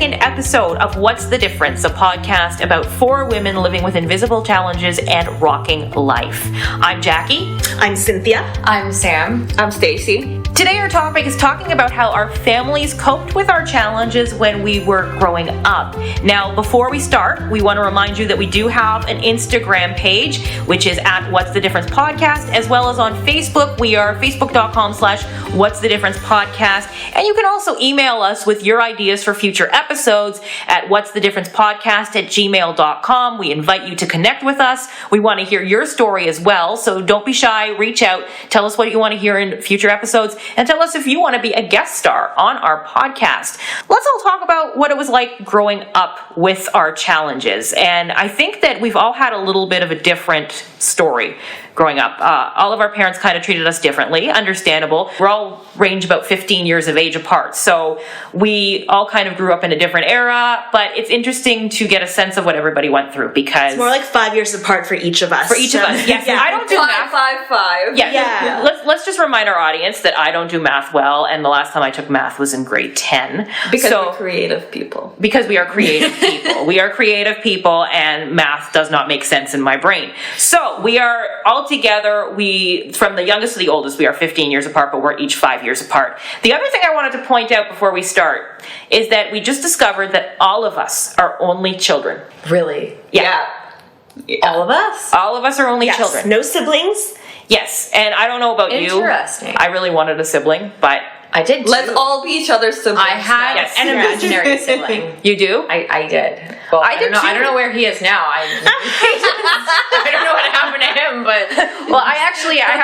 second episode of What's the Difference, a podcast about 4 women living with invisible challenges and rocking life. I'm Jackie. I'm Cynthia. I'm Sam. I'm Stacie. Today our topic is talking about how our families coped with our challenges when we were growing up. Now, before we start, we want to remind you that we do have an Instagram page, which is at What's the Difference Podcast, as well as on Facebook. We are facebook.com/What's the Difference Podcast. And you can also email us with your ideas for future episodes at what'sthedifferencepodcast@gmail.com. We invite you to connect with us. We want to hear your story as well, so don't be shy. Reach out. Tell us what you want to hear in future episodes, and tell us if you want to be a guest star on our podcast. Let's all talk about what it was like growing up with our challenges. And I think that we've all had a little bit of a different story growing up. All of our parents kind of treated us differently, understandable. We're all range about 15 years of age apart. So we all kind of grew up in a different era, but it's interesting to get a sense of what everybody went through because... It's more like 5 years apart for each of us. For each of us, yes. Yeah. I don't do math. 5. Yeah. Let's just remind our audience that I don't do math well, and the last time I took math was in grade 10. Because we're creative people. Because we are creative people. We are creative people, and math does not make sense in my brain. So we are all together. From the youngest to the oldest, we are 15 years apart, but we're each 5 years apart. The other thing I wanted to point out before we start is that we just discovered that all of us are only children. Really? Yeah. All of us? All of us are only Yes. children. No siblings. Yes, and I don't know about you. Interesting. I really wanted a sibling, but... I did too. Let's all be each other's siblings. I had Yes. an imaginary sibling. You do? I did. Well, I did don't know. too. I don't know where he is now. I don't know what happened to him, but Well, I have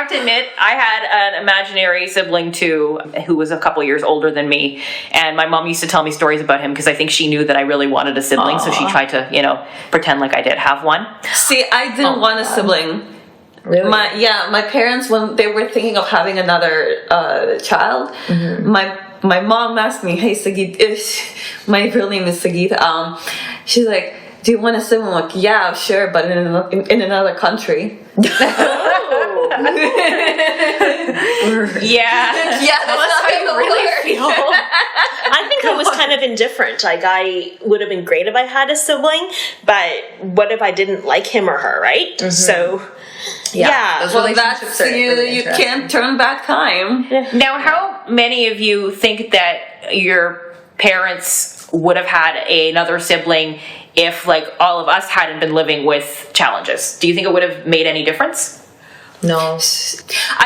to admit, I had an imaginary sibling too, who was a couple years older than me, and my mom used to tell me stories about him because I think she knew that I really wanted a sibling, so she tried to, pretend like I did have one. See, I didn't want a sibling. really, My parents, when they were thinking of having another child, my mom asked me, "Hey, Sagit," my real name is Sagit. She's like, "Do you want a sibling?" I'm like, "Yeah, sure, but in another country." Yeah. Yeah, that's how you really feel. I think I was kind of indifferent. Like, I would have been great if I had a sibling, but what if I didn't like him or her, right? So, yeah. Those Well, relationships that's are you. really You interesting. can't turn back time. Now, how many of you think that your parents would have had another sibling if, like, all of us hadn't been living with challenges? Do you think it would have made any difference? No.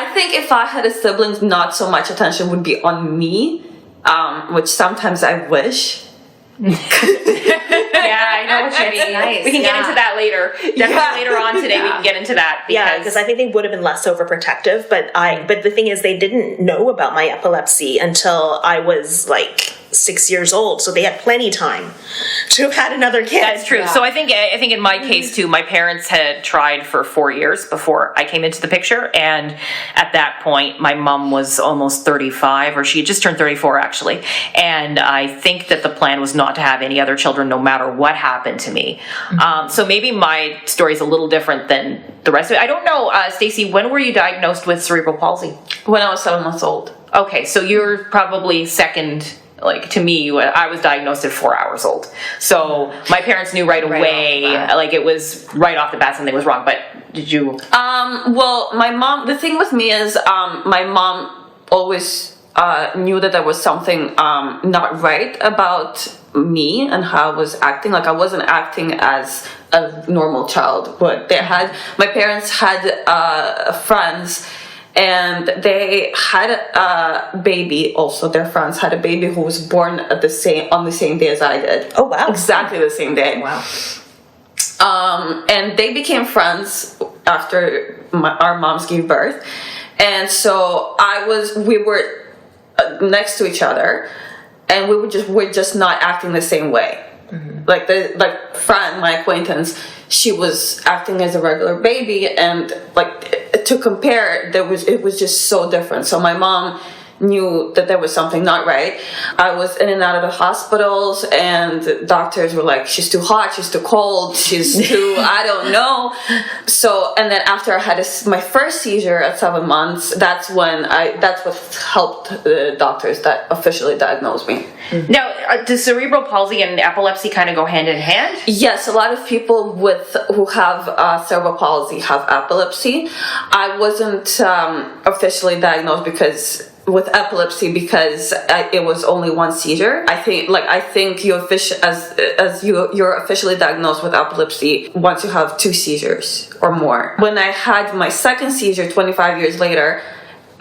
I think if I had a sibling, not so much attention would be on me, which sometimes I wish. Yeah, I know what you mean. Nice, We can get yeah. into that later. Definitely later on today we can get into that Because I think they would have been less overprotective, but the thing is they didn't know about my epilepsy until I was like 6 years old, so they had plenty time to have had another kid. That's true. So I think in my case too, my parents had tried for 4 years before I came into the picture, and at that point my mom was almost 35, or she had just turned 34 actually, and I think that the plan was not to have any other children no matter what happened to me. So maybe my story is a little different than the rest of it. I don't know, Stacie, when were you diagnosed with cerebral palsy? When I was 7 months old. Okay, so you're probably second. Like, to me, I was diagnosed at 4 hours old. So my parents knew right away, like it was right off the bat something was wrong. But did you? Well, my mom, the thing with me is my mom always knew that there was something not right about me and how I was acting. Like, I wasn't acting as a normal child. But my parents had friends, and they had a baby also. Their friends had a baby who was born on the same day as I did. Oh, wow. Exactly the same day. Wow. And they became friends after our moms gave birth. And so we were next to each other, and we're just not acting the same way. Mm-hmm. Like friend, my acquaintance, she was acting as a regular baby, and like to compare, it was just so different. So my mom, knew that there was something not right. I was in and out of the hospitals, and doctors were like, she's too hot, she's too cold, she's too, I don't know. So, and then after I had my first seizure at 7 months, that's what helped the doctors that officially diagnosed me. Now, does cerebral palsy and epilepsy kind of go hand in hand? Yes, a lot of people who have cerebral palsy have epilepsy. I wasn't officially diagnosed with epilepsy because it was only one seizure. I think you're officially diagnosed with epilepsy once you have 2 seizures or more. When I had my second seizure 25 years later,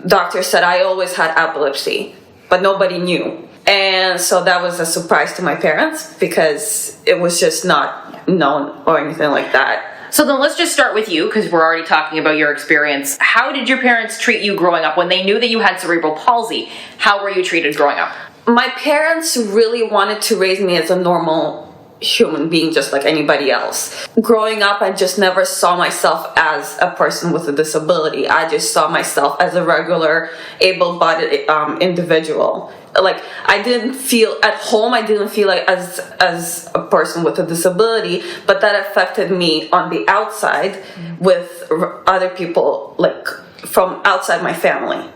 doctor said I always had epilepsy, but nobody knew. And so that was a surprise to my parents because it was just not known or anything like that. So then let's just start with you, because we're already talking about your experience. How did your parents treat you growing up? When they knew that you had cerebral palsy, how were you treated growing up? My parents really wanted to raise me as a normal human being, just like anybody else. Growing up, I just never saw myself as a person with a disability. I just saw myself as a regular, able-bodied individual. Like, I didn't feel at home, I didn't feel like as a person with a disability, but that affected me on the outside with other people, like from outside my family.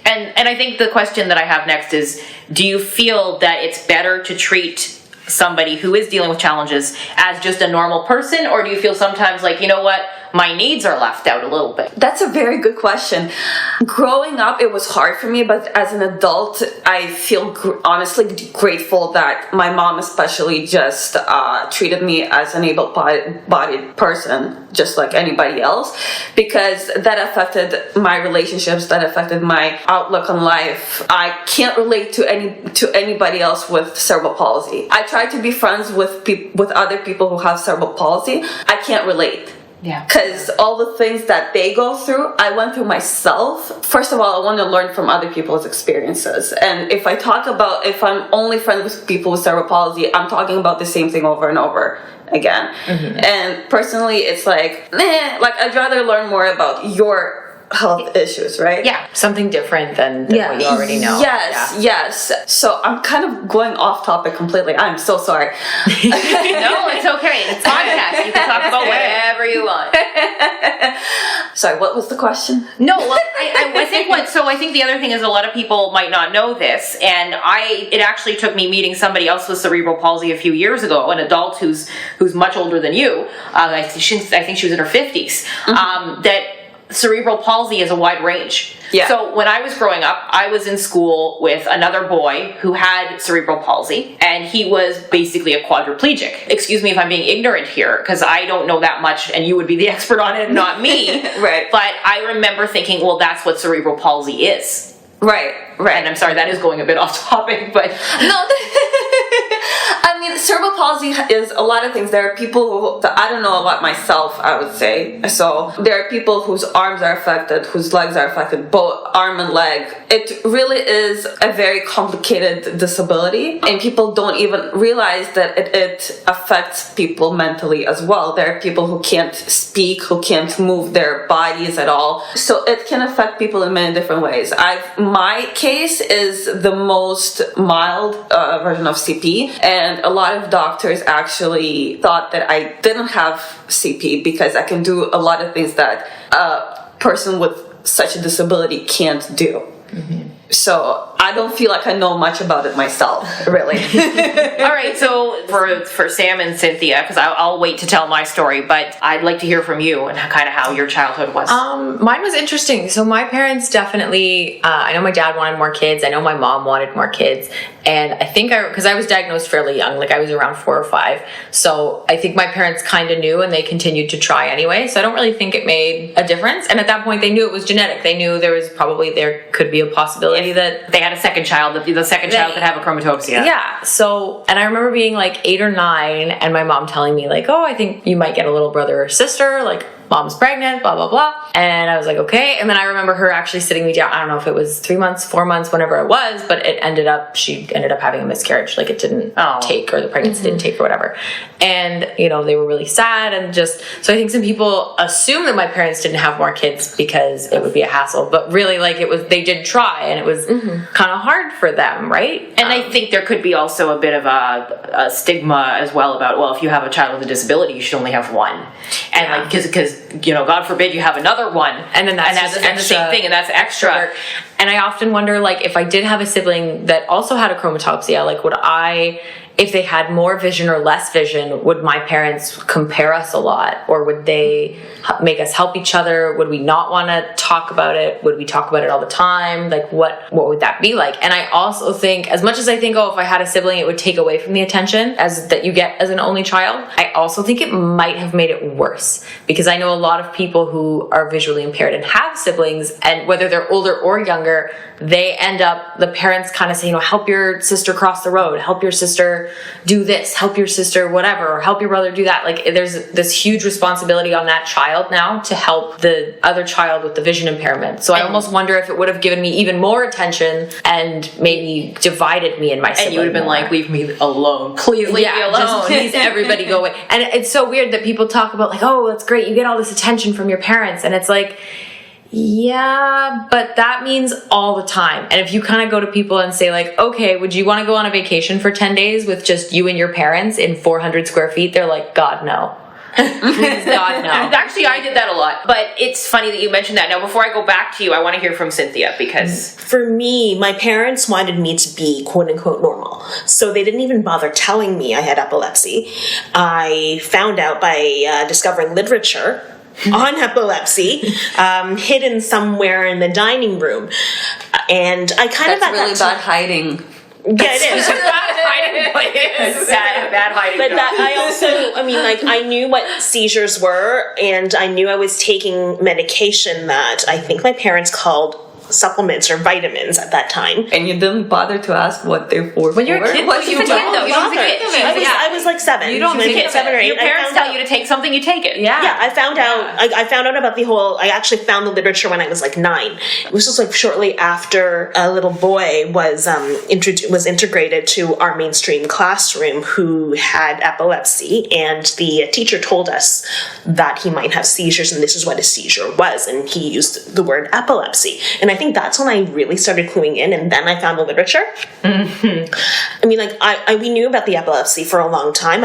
And I think the question that I have next is, do you feel that it's better to treat somebody who is dealing with challenges as just a normal person, or do you feel sometimes like, you know what, my needs are left out a little bit? That's a very good question. Growing up, it was hard for me, but as an adult, I feel honestly grateful that my mom especially just treated me as an able-bodied person, just like anybody else, because that affected my relationships, that affected my outlook on life. I can't relate to anybody else with cerebral palsy. I try to be friends with other people who have cerebral palsy. I can't relate. Yeah. Because all the things that they go through, I went through myself. First of all, I want to learn from other people's experiences. And if I'm only friends with people with cerebral palsy, I'm talking about the same thing over and over again. Mm-hmm. And personally, it's like, I'd rather learn more about your health issues, right? Yeah, something different than what you already know. Yes. So I'm kind of going off topic completely. I'm so sorry. No, it's okay. It's a podcast. You can talk about whatever you want. Sorry, what was the question? No, well, I think the other thing is a lot of people might not know this, and it actually took me meeting somebody else with cerebral palsy a few years ago, an adult who's much older than you. I think she was in her 50s. Mm-hmm. That cerebral palsy is a wide range. Yeah. So when I was growing up, I was in school with another boy who had cerebral palsy, and he was basically a quadriplegic. Excuse me if I'm being ignorant here, because I don't know that much, and you would be the expert on it, not me. Right. But I remember thinking, well, that's what cerebral palsy is. Right. And I'm sorry, that is going a bit off topic, but... No, I mean, cerebral palsy is a lot of things. There are people who, I don't know about myself, I would say. So there are people whose arms are affected, whose legs are affected, both arm and leg. It really is a very complicated disability, and people don't even realize that it affects people mentally as well. There are people who can't speak, who can't move their bodies at all. So it can affect people in many different ways. My case is the most mild version of CP, and a lot of doctors actually thought that I didn't have CP because I can do a lot of things that a person with such a disability can't do. Mm-hmm. So I don't feel like I know much about it myself, really. All right, so for Sam and Cynthia, because I'll wait to tell my story, but I'd like to hear from you and kind of how your childhood was. Mine was interesting. So my parents definitely, I know my dad wanted more kids. I know my mom wanted more kids. And I think because I was diagnosed fairly young, like I was around 4 or 5. So I think my parents kind of knew, and they continued to try anyway. So I don't really think it made a difference. And at that point, they knew it was genetic. They knew there could be a possibility that they had a second child, that the second child could have a chromatopsia. Yeah. So, and I remember being like 8 or 9, and my mom telling me like, oh, I think you might get a little brother or sister. Like, mom's pregnant, blah, blah, blah. And I was like, okay. And then I remember her actually sitting me down. I don't know if it was 3 months, 4 months, whenever it was, but she ended up having a miscarriage. Like it didn't take, or the pregnancy didn't take or whatever. And, you know, they were really sad and just, so I think some people assume that my parents didn't have more kids because it would be a hassle, but really like they did try, and it was kind of hard for them, right? And I think there could be also a bit of a stigma as well about, well, if you have a child with a disability, you should only have one. And like, because, you know, God forbid you have another one. And then that's the same thing, and that's extra. And I often wonder, like, if I did have a sibling that also had a chromatopsia, like, if they had more vision or less vision, would my parents compare us a lot? Or would they make us help each other? Would we not want to talk about it? Would we talk about it all the time? Like, what would that be like? And I also think, as much as I think, if I had a sibling, it would take away from the attention that you get as an only child, I also think it might have made it worse. Because I know a lot of people who are visually impaired and have siblings, and whether they're older or younger, they end up, the parents kind of say, you know, help your sister cross the road, help your sister do this, help your sister whatever, or help your brother do that. Like, there's this huge responsibility on that child now to help the other child with the vision impairment. So I almost wonder if it would have given me even more attention and maybe divided me and my sibling. And you would have been like, leave me alone. Please leave me alone. Just please everybody go away. And it's so weird that people talk about like, oh, that's great, you get all this attention from your parents. And it's like, yeah, but that means all the time. And if you kind of go to people and say like, okay, would you want to go on a vacation for 10 days with just you and your parents in 400 square feet? They're like, God, no. Please, God, no. Actually, I did that a lot. But it's funny that you mentioned that. Now, before I go back to you, I want to hear from Cynthia, because... For me, my parents wanted me to be quote-unquote normal. So they didn't even bother telling me I had epilepsy. I found out by discovering literature on epilepsy, hidden somewhere in the dining room. And I kind of... That's really bad hiding. Yeah, it is. Bad hiding. But I knew what seizures were, and I knew I was taking medication that I think my parents called supplements or vitamins at that time. And you didn't bother to ask what they were. When you're a kid, I was like 7. You don't think 7 or 8. Your parents tell you to take something, you take it. Yeah. Yeah, I found out. I found out about the whole. I actually found the literature when I was like 9. It was just like shortly after a little boy was integrated to our mainstream classroom who had epilepsy, and the teacher told us that he might have seizures, and this is what a seizure was, and he used the word epilepsy, and I think that's when I really started cluing in, and then I found the literature. Mm-hmm. I mean, like we knew about the epilepsy for a long time.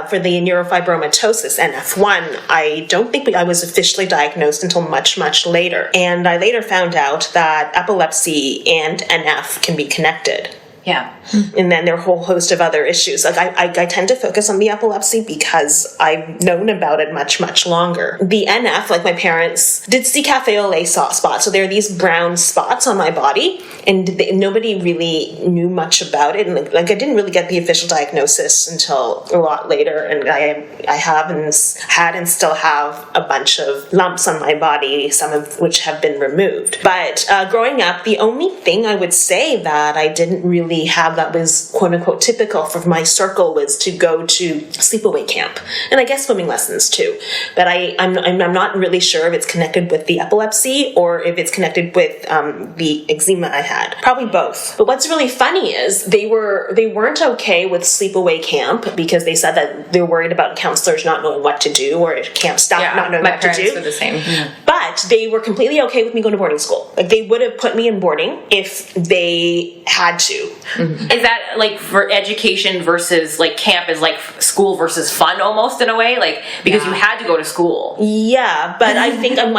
For the neurofibromatosis NF1, I don't think I was officially diagnosed until much, much later. And I later found out that epilepsy and NF can be connected. Yeah. And then there are a whole host of other issues. Like I tend to focus on the epilepsy because I've known about it much, much longer. The NF, like my parents did see cafe au lait spots. So there are these brown spots on my body, and nobody really knew much about it. And like I didn't really get the official diagnosis until a lot later. And I have and had and still have a bunch of lumps on my body, some of which have been removed. But growing up, the only thing I would say that I didn't really have that was quote unquote typical for my circle was to go to sleepaway camp, and I guess swimming lessons too. But I'm not really sure if it's connected with the epilepsy or if it's connected with the eczema I had. Probably both. But what's really funny is they weren't okay with sleepaway camp because they said that they're worried about counselors not knowing what to do or camp staff not knowing what to do. My parents were the same. Yeah. But they were completely okay with me going to boarding school. Like they would have put me in boarding if they had to. Mm-hmm. Is that like for education versus like camp is like school versus fun almost in a way? Like because you had to go to school. Yeah, but I think I'm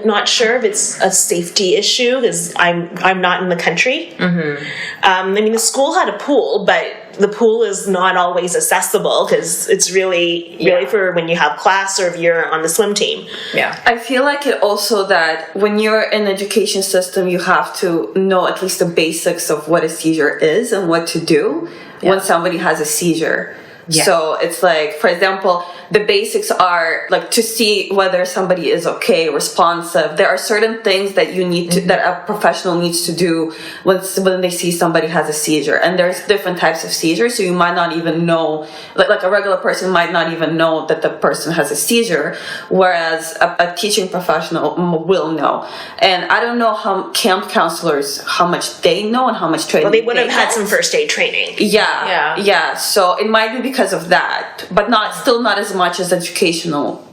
not sure if it's a safety issue because I'm not in the country. Mm-hmm. I mean, the school had a pool, but the pool is not always accessible because it's really for when you have class or if you're on the swim team. Yeah. I feel like it also that when you're in the education system, you have to know at least the basics of what a seizure is and what to do when somebody has a seizure. Yeah. So it's like, for example, the basics are like to see whether somebody is okay, responsive. There are certain things that you need to, that a professional needs to do when they see somebody has a seizure. And there's different types of seizures, so you might not even know, like a regular person might not even know that the person has a seizure, whereas a teaching professional will know. And I don't know how camp counselors, how much they know and how much training Well, they would have had know. some first aid training. Yeah. So it might be because of that, but still not as much as educational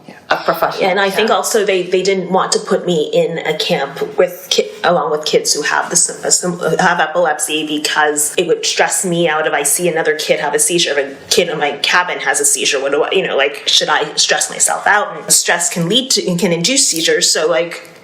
professional. And I think also they didn't want to put me in a camp with along with kids who have have epilepsy, because it would stress me out if I see another kid have a seizure. If a kid in my cabin has a seizure, what do I, should I stress myself out? And stress can induce seizures. So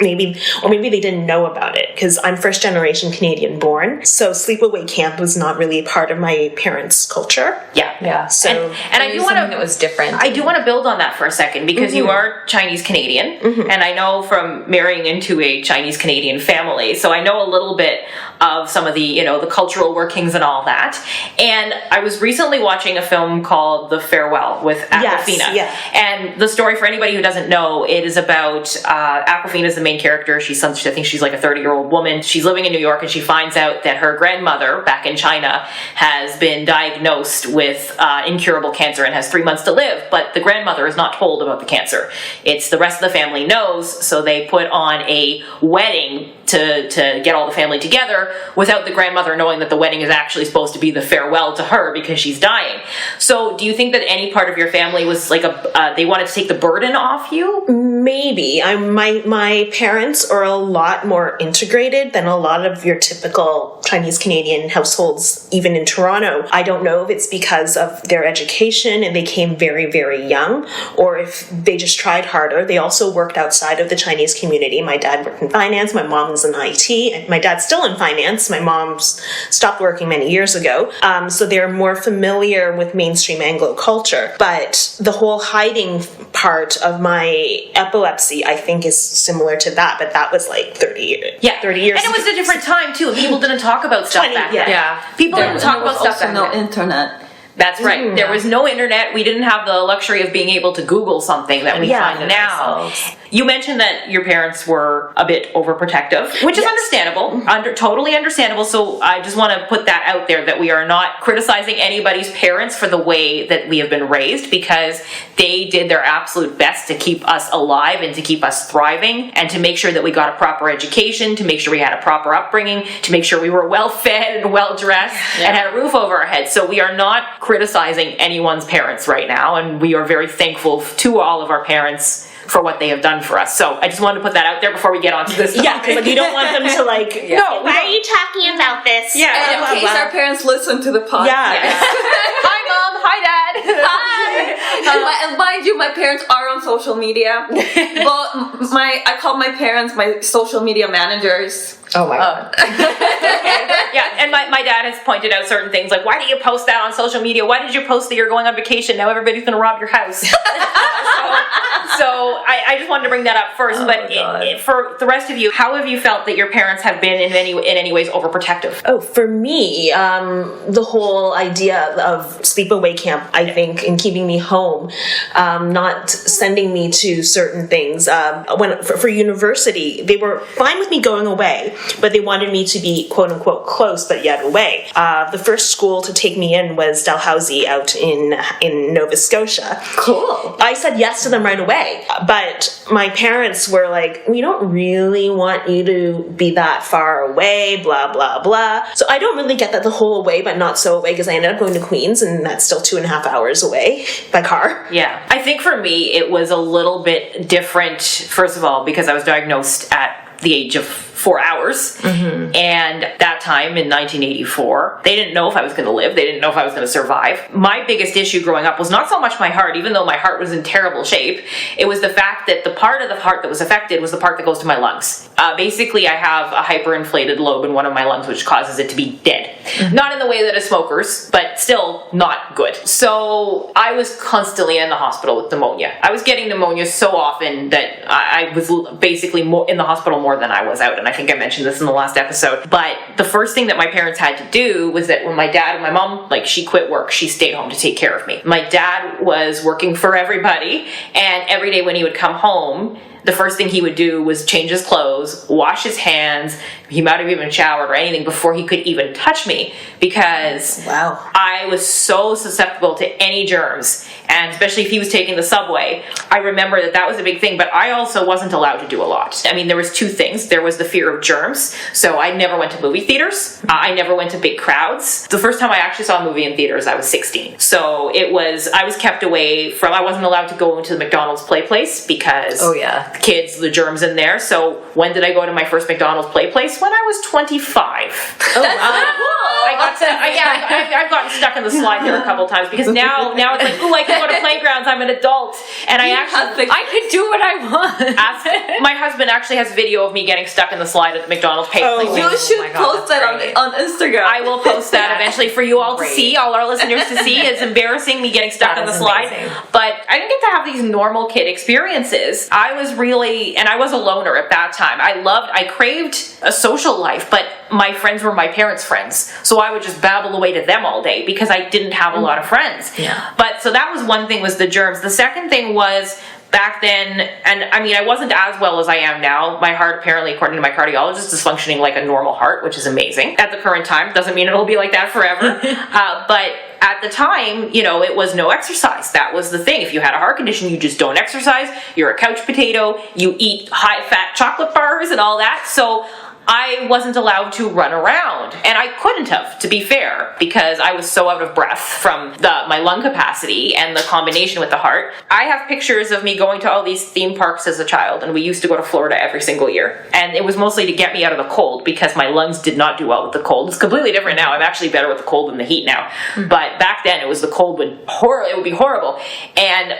maybe they didn't know about it, because I'm first generation Canadian born. So sleepaway camp was not really part of my parents' culture. Yeah. So and I do want to, that was different. I do want to build on that for a second, because you are Chinese Canadian, and I know from marrying into a Chinese Canadian family, so I know a little bit of some of the, the cultural workings and all that. And I was recently watching a film called The Farewell with Awkwafina. Yes, And the story, for anybody who doesn't know, it is about Awkwafina is the main character. I think she's like a 30-year-old woman. She's living in New York, and she finds out that her grandmother back in China has been diagnosed with incurable cancer and has 3 months to live, but the grandmother is not told about the cancer. It's the rest of the family knows, so they put on a wedding to get all the family together without the grandmother knowing that the wedding is actually supposed to be the farewell to her because she's dying. So do you think that any part of your family was like they wanted to take the burden off you? Maybe. My parents are a lot more integrated than a lot of your typical Chinese Canadian households, even in Toronto. I don't know if it's because of their education and they came very, very young, or if they just tried harder. They also worked outside of the Chinese community. My dad worked in finance, my mom was in IT, and my dad's still in finance. My mom's stopped working many years ago. So they're more familiar with mainstream Anglo culture. But the whole hiding part of my epilepsy, I think, is similar to that, but that was like 30 years. Yeah, 30 years. And it was a different time too. People didn't talk about stuff 20, back then. Yeah. People didn't talk about stuff also back no then. internet. That's right. There was no internet. We didn't have the luxury of being able to Google something that we find now. You mentioned that your parents were a bit overprotective, which is understandable, totally understandable. So I just want to put that out there, that we are not criticizing anybody's parents for the way that we have been raised, because they did their absolute best to keep us alive and to keep us thriving, and to make sure that we got a proper education, to make sure we had a proper upbringing, to make sure we were well fed and well dressed and had a roof over our heads. So we are not criticizing anyone's parents right now, and we are very thankful to all of our parents for what they have done for us. So I just wanted to put that out there before we get on to this topic. Yeah, because you don't want them to No, why are you talking about this? Yeah. And in case our parents listen to the podcast. Hi, Mom. Hi, Dad. Hi. And mind you, my parents are on social media. Well, I call my parents my social media managers. Oh my God. Yeah, and my dad has pointed out certain things, like, why do you post that on social media? Why did you post that you're going on vacation? Now everybody's going to rob your house. So I just wanted to bring that up first. But for the rest of you, how have you felt that your parents have been in any ways overprotective? Oh, for me, the whole idea of sleepaway camp, I think, in keeping me home, not sending me to certain things. For university, they were fine with me going away, but they wanted me to be quote unquote close, but yet away. The first school to take me in was Dalhousie out in Nova Scotia. Cool. I said yes to them right away, but my parents were like, we don't really want you to be that far away, blah, blah, blah. So I don't really get that the whole away, but not so away, because I ended up going to Queens, and that's still 2.5 hours away by car. Yeah. I think for me, it was a little bit different, first of all, because I was diagnosed at the age of 4 hours. And that time in 1984, they didn't know if I was going to live. They didn't know if I was going to survive. My biggest issue growing up was not so much my heart, even though my heart was in terrible shape. It was the fact that the part of the heart that was affected was the part that goes to my lungs. Basically, I have a hyperinflated lobe in one of my lungs, which causes it to be dead. Not in the way that a smoker's, but still not good. So I was constantly in the hospital with pneumonia. I was getting pneumonia so often that I was basically more in the hospital more than I was out. And I think I mentioned this in the last episode. But the first thing that my parents had to do was that when my dad and my mom, like, she quit work, she stayed home to take care of me. My dad was working for everybody, and every day when he would come home, the first thing he would do was change his clothes, wash his hands. He might have even showered or anything before he could even touch me, because I was so susceptible to any germs. And especially if he was taking the subway, I remember that was a big thing, but I also wasn't allowed to do a lot. I mean, there was two things. There was the fear of germs. So I never went to movie theaters. I never went to big crowds. The first time I actually saw a movie in theaters, I was 16. So I was kept away from, I wasn't allowed to go into the McDonald's play place because kids, the germs in there. So when did I go to my first McDonald's play place? When I was 25. Oh, wow. I've gotten stuck in the slide there a couple times, because now it's like, ooh, I can go to playgrounds, I'm an adult. And I could do what I want. My husband actually has video of me getting stuck in the slide at the McDonald's play place. You should post that on Instagram. I will post that eventually for you all to see, all our listeners to see. It's embarrassing me getting stuck in the slide. Amazing. But I didn't get to have these normal kid experiences. I was really, and I was a loner at that time. I craved a social life, but my friends were my parents' friends. So I would just babble away to them all day because I didn't have a lot of friends. Yeah. But so that was one thing, was the germs. The second thing was, back then, and I mean, I wasn't as well as I am now. My heart, apparently, according to my cardiologist, is functioning like a normal heart, which is amazing. At the current time, doesn't mean it'll be like that forever. But at the time, it was no exercise. That was the thing. If you had a heart condition, you just don't exercise. You're a couch potato. You eat high-fat chocolate bars and all that. So I wasn't allowed to run around, and I couldn't have, to be fair, because I was so out of breath from my lung capacity and the combination with the heart. I have pictures of me going to all these theme parks as a child, and we used to go to Florida every single year. And it was mostly to get me out of the cold, because my lungs did not do well with the cold. It's completely different now. I'm actually better with the cold than the heat now. But back then, it was the cold it would be horrible. And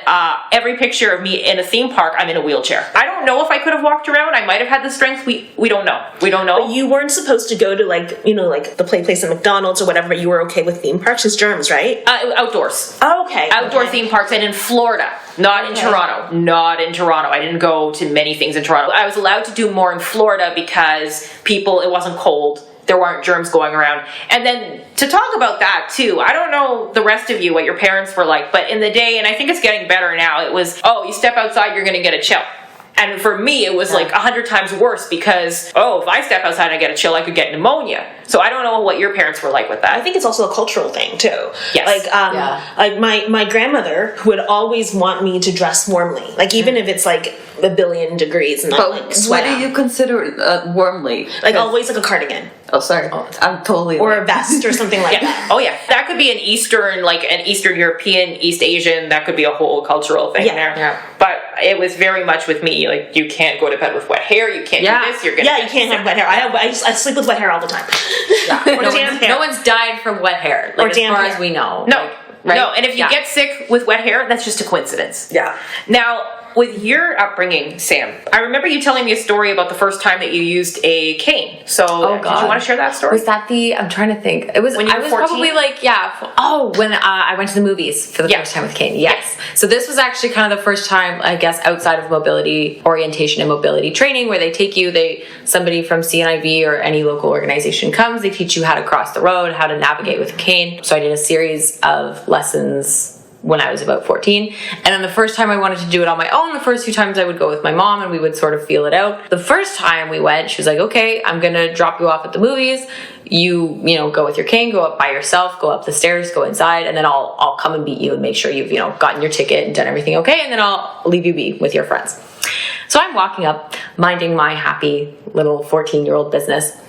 every picture of me in a theme park, I'm in a wheelchair. I don't know if I could have walked around. I might have had the strength. We don't know. We don't know. But you weren't supposed to go to like the play place at McDonald's or whatever. You were okay with theme parks as germs, right? Outdoors. Oh, okay. Outdoor theme parks, and in Florida, not in Toronto. Not in Toronto. I didn't go to many things in Toronto. I was allowed to do more in Florida because it wasn't cold. There weren't germs going around. And then to talk about that too, I don't know the rest of you, what your parents were like, but in the day, and I think it's getting better now, it was, you step outside, you're going to get a chill. And for me, it was like 100 times worse, because, if I step outside and I get a chill, I could get pneumonia. So I don't know what your parents were like with that. I think it's also a cultural thing, too. Yes. Like my grandmother would always want me to dress warmly. Like, even if it's like a billion degrees and not like sweat. What do you consider warmly? Like, always like a cardigan. Oh, sorry. I'm totally... Or a vest or something like that. Oh, yeah. That could be an Eastern European, East Asian, that could be a whole cultural thing there. Yeah. But it was very much with me, like, you can't go to bed with wet hair, you can't do this, you're gonna you can't have wet hair. I sleep with wet hair all the time. No one's died from wet hair, like, as far as we know. No. Right? No, and if you get sick with wet hair, that's just a coincidence. Yeah. Now, with your upbringing, Sam, I remember you telling me a story about the first time that you used a cane. So, did you want to share that story? Was that I'm trying to think. It was, when you were 14? Probably like, when I went to the movies for the first time with cane. Yes. So this was actually kind of the first time, I guess, outside of mobility orientation and mobility training, where they take you, somebody from CNIB or any local organization comes, they teach you how to cross the road, how to navigate with a cane. So I did a series of lessons when I was about 14. And then the first time I wanted to do it on my own, the first few times I would go with my mom and we would sort of feel it out. The first time we went, she was like, okay, I'm gonna drop you off at the movies. You go with your cane, go up by yourself, go up the stairs, go inside, and then I'll come and beat you and make sure you've, gotten your ticket and done everything okay, and then I'll leave you be with your friends. So I'm walking up, minding my happy little 14-year-old business.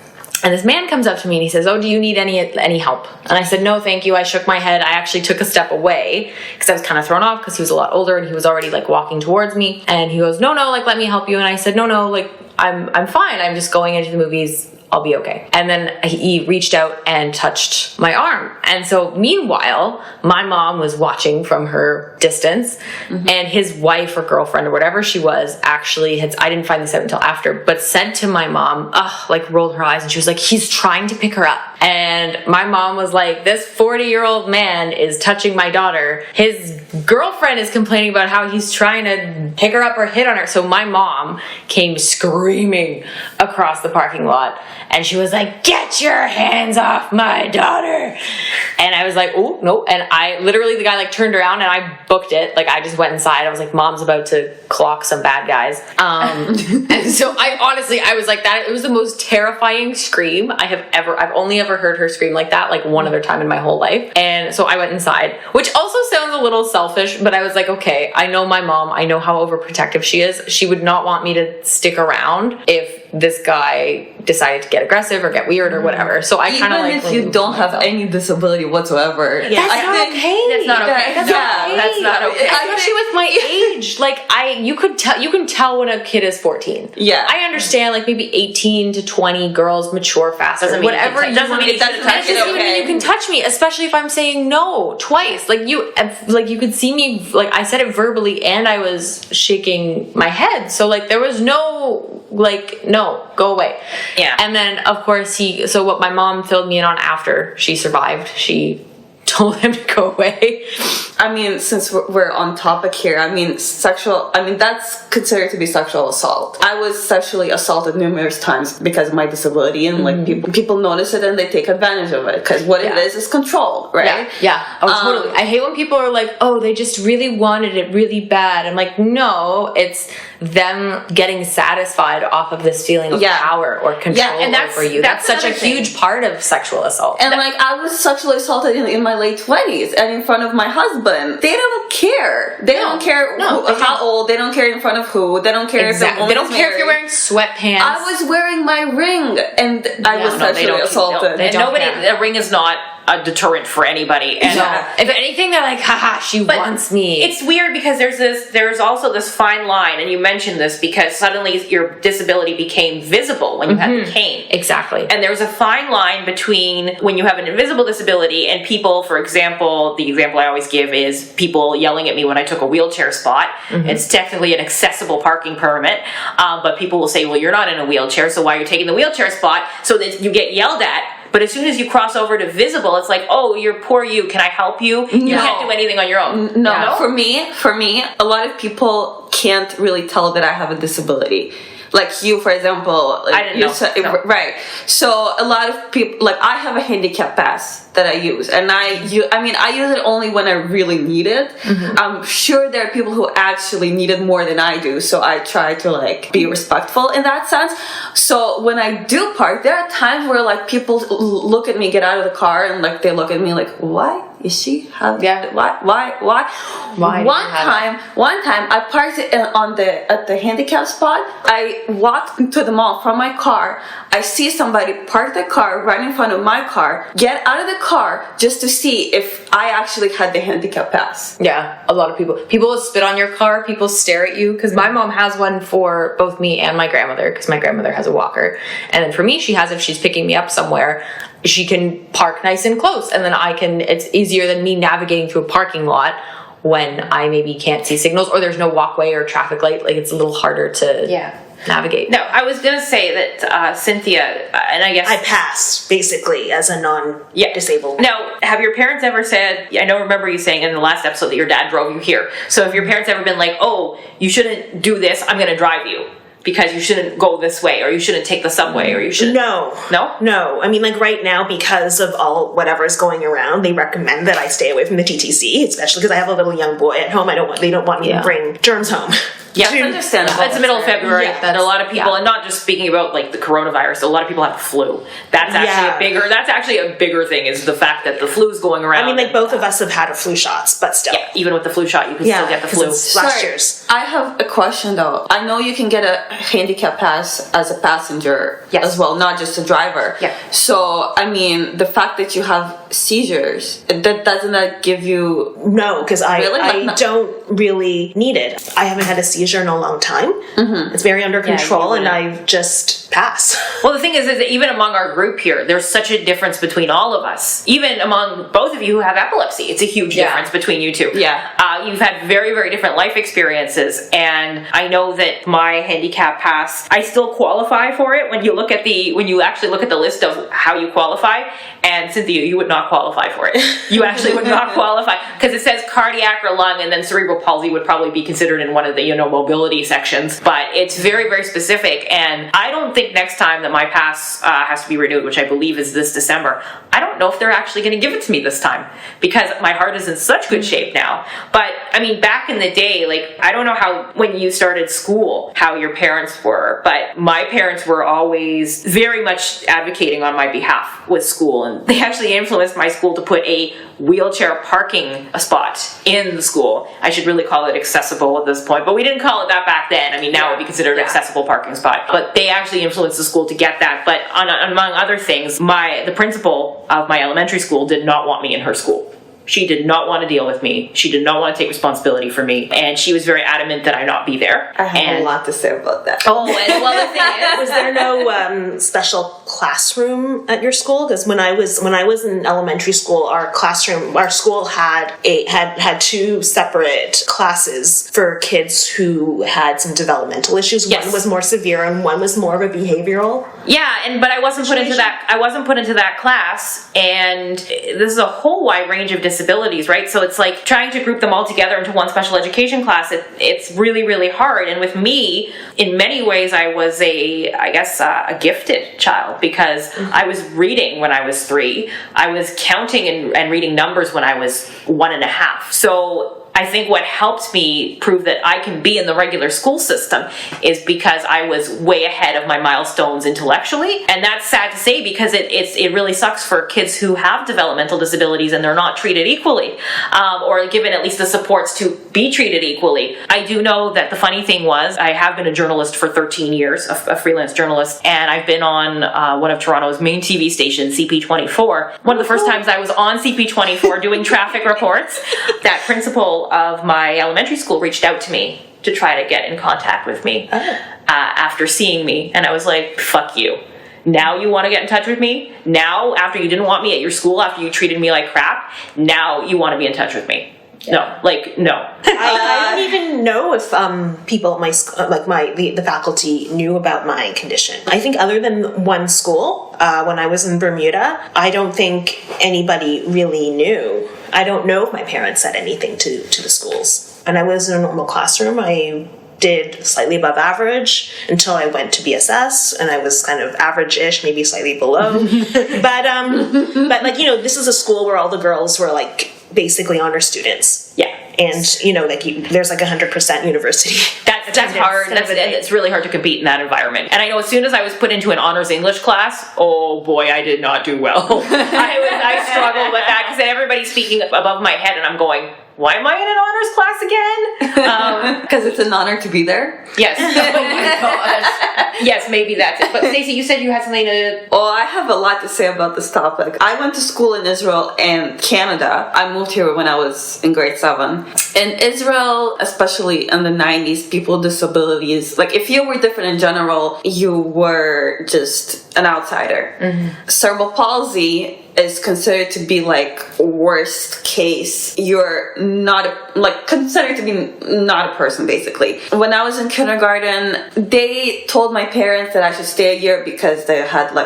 And this man comes up to me and he says, do you need any help? And I said, no, thank you. I shook my head. I actually took a step away because I was kind of thrown off because he was a lot older and he was already like walking towards me. And he goes, no, like, let me help you. And I said, no, like, I'm fine. I'm just going into the movies. I'll be okay. And then he reached out and touched my arm. And so meanwhile, my mom was watching from her distance, and his wife or girlfriend or whatever she was actually I didn't find this out until after, but said to my mom, rolled her eyes, and she was like, he's trying to pick her up. And my mom was like, this 40-year-old man is touching my daughter. His girlfriend is complaining about how he's trying to pick her up or hit on her. So my mom came screaming across the parking lot, and she was like, get your hands off my daughter. And I was like, oh, no. And I literally, the guy like turned around and I booked it. Like I just went inside. I was like, mom's about to clock some bad guys. And so I was like that. It was the most terrifying scream I've only ever heard her scream like that, like one other time in my whole life. And so I went inside, which also sounds a little selfish, but I was like, okay, I know my mom. I know how overprotective she is. She would not want me to stick around if this guy decided to get aggressive or get weird or whatever. So I kind of like, even if you don't have any disability whatsoever. Yeah. That's not okay. That's not okay. That's not okay. Especially with my age. Like you can tell when a kid is 14. Yeah. I understand like maybe 18 to 20 girls mature faster. Doesn't mean whatever. it doesn't mean It doesn't even mean you can touch me, especially if I'm saying no twice. Like you could see me, like I said it verbally and I was shaking my head. So like there was no, like, no, go away. Yeah. And then of course so what my mom filled me in on after she survived, she told him to go away. I mean, since we're on topic here, I mean, that's considered to be sexual assault. I was sexually assaulted numerous times because of my disability, and like people notice it and they take advantage of it because what it is control, right? Yeah. Oh, totally. I hate when people are like, oh, they just really wanted it really bad. I'm like, no, it's them getting satisfied off of this feeling of power or control and over you. That's such a huge part of sexual assault. And like I was sexually assaulted in my late 20s and in front of my husband. They don't care. They don't care how old. They don't care in front of who. They don't care if the woman They don't is care if you're married. wearing sweatpants. I was wearing my ring and I was sexually assaulted. And a ring is not a deterrent for anybody. And if anything, they're like, haha, she wants me. It's weird because there's also this fine line, and you mentioned this because suddenly your disability became visible when you had the cane. Exactly. And there's a fine line between when you have an invisible disability and people, for example, the example I always give is people yelling at me when I took a wheelchair spot. It's technically an accessible parking permit, but people will say, well, you're not in a wheelchair, so why are you taking the wheelchair spot? So that you get yelled at. But as soon as you cross over to visible, it's like, oh, you're poor you. Can I help you? You can't do anything on your own. No. For me, a lot of people can't really tell that I have a disability. Like you, for example. Like I didn't know. Right. So a lot of people, like I have a handicap pass that I use. And I use it only when I really need it. I'm sure there are people who actually need it more than I do. So I try to like be respectful in that sense. So when I do park, there are times where like people look at me, get out of the car, and like they look at me like, why? Is she? Why? One time I parked at the handicap spot. I walked to the mall from my car. I see somebody park the car right in front of my car, get out of the car just to see if I actually had the handicap pass. Yeah, a lot of people will spit on your car. People stare at you because my mom has one for both me and my grandmother because my grandmother has a walker, and then for me she has if she's picking me up somewhere. She can park nice and close, and then it's easier than me navigating through a parking lot when I maybe can't see signals or there's no walkway or traffic light. Like it's a little harder to navigate. No, I was going to say that Cynthia, and I guess I pass basically as a non-disabled. Now, have your parents ever said, I don't remember you saying in the last episode that your dad drove you here. So have your parents ever been like, oh, you shouldn't do this, I'm going to drive you? Because you shouldn't go this way, or you shouldn't take the subway, or you shouldn't. No. I mean, like right now, because of all whatever's going around, they recommend that I stay away from the TTC, especially because I have a little young boy at home. They don't want me to bring germs home. Yeah, it's understandable. It's the middle of February, and a lot of people, and not just speaking about like the coronavirus, a lot of people have the flu. That's actually a bigger thing is the fact that the flu's going around. I mean, like both of us have had flu shots, but still. Yeah, even with the flu shot, you can still get the flu. Last year's. I have a question though. I know you can get a handicap pass as a passenger as well, not just a driver. Yeah. So, I mean, the fact that you have seizures, doesn't that give you... No, because I Really? don't really need it. I haven't had a seizure in a long time. It's very under control, and I've just pass. Well, the thing is that even among our group here, there's such a difference between all of us. Even among both of you who have epilepsy, it's a huge difference between you two. Yeah. You've had very, very different life experiences, and I know that my handicap pass, I still qualify for it when you actually look at the list of how you qualify, and Cynthia, you would not qualify for it. You actually would not qualify, because it says cardiac or lung, and then cerebral palsy would probably be considered in one of the, mobility sections, but it's very, very specific, and I don't think next time that my pass has to be renewed, which I believe is this December, I don't know if they're actually going to give it to me this time, because my heart is in such good shape now. But I mean, back in the day, like, I don't know how, when you started school, how your parents were, but my parents were always very much advocating on my behalf with school, and they actually influenced my school to put a wheelchair parking spot in the school. I should really call it accessible at this point, but we didn't call it that back then. I mean, now it would be considered an accessible parking spot, but they actually influenced the school to get that. But among other things, the principal of my elementary school did not want me in her school. She did not want to deal with me. She did not want to take responsibility for me. And she was very adamant that I not be there. I have a lot to say about that. Oh, and well, the thing is, Was there no special classroom at your school? Because when I was in elementary school, our school had two separate classes for kids who had some developmental issues. Yes. One was more severe and one was more of a behavioral. yeah, but I wasn't put into that. I wasn't put into that class, and this is a whole wide range of disabilities, right? So it's like trying to group them all together into one special education class. It's really, really hard. And with me, in many ways, I was a gifted child, because I was reading when I was 3. I was counting and reading numbers when I was 1.5. So I think what helped me prove that I can be in the regular school system is because I was way ahead of my milestones intellectually. And that's sad to say, because it really sucks for kids who have developmental disabilities and they're not treated equally, or given at least the supports to be treated equally. I do know that the funny thing was, I have been a journalist for 13 years, a freelance journalist, and I've been on one of Toronto's main TV stations, CP24. One of the first times I was on CP24 doing traffic reports, that principal of my elementary school reached out to me to try to get in contact with me after seeing me, and I was like, fuck you. Now you want to get in touch with me? Now, after you didn't want me at your school, after you treated me like crap, now you want to be in touch with me? No. I don't even know if people at my school, the faculty, knew about my condition. I think other than one school, when I was in Bermuda, I don't think anybody really knew. I don't know if my parents said anything to the schools. When I was in a normal classroom, I did slightly above average until I went to BSS, and I was kind of average-ish, maybe slightly below. but this is a school where all the girls were like basically honor students. Yeah. And there's like 100% university. That's hard. It's really hard to compete in that environment. And I know as soon as I was put into an honors English class, oh boy, I did not do well. I struggled with that, because everybody's speaking above my head, and I'm going, why am I in an honors class again? Because it's an honor to be there. Yes. Oh my gosh. Yes, maybe that's it. But Stacie, you said you had something to... Well, I have a lot to say about this topic. I went to school in Israel and Canada. I moved here when I was in grade 7. In Israel, especially in the 90s, people with disabilities, like if you were different in general, you were just an outsider. Mm-hmm. Cerebral palsy is considered to be like worst case. You're not considered to be not a person, basically. When I was in kindergarten, they told my parents that I should stay a year because they had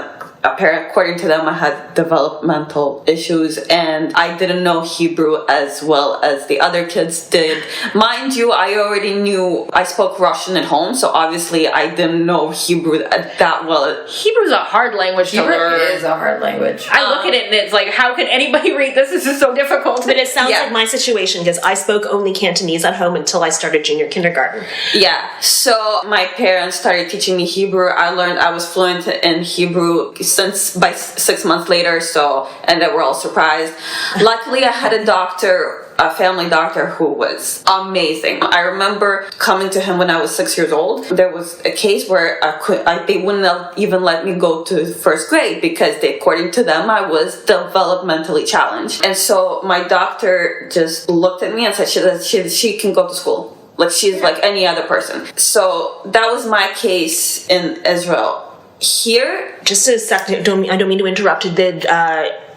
according to them, I had developmental issues, and I didn't know Hebrew as well as the other kids did. Mind you, I spoke Russian at home, so obviously I didn't know Hebrew that well. Hebrew's a hard language to learn. Hebrew is a hard language. I look at it and it's like, how can anybody read this? This is so difficult. But it sounds like my situation, because I spoke only Cantonese at home until I started junior kindergarten. Yeah, so my parents started teaching me Hebrew. I was fluent in Hebrew since by 6 months later, and they were all surprised. Luckily, I had a family doctor who was amazing. I remember coming to him when I was 6 years old. There was a case where they wouldn't even let me go to first grade because according to them, I was developmentally challenged. And so my doctor just looked at me and said she can go to school. Like she's like any other person. So that was my case in Israel. here, Just a second, I don't mean to interrupt. Did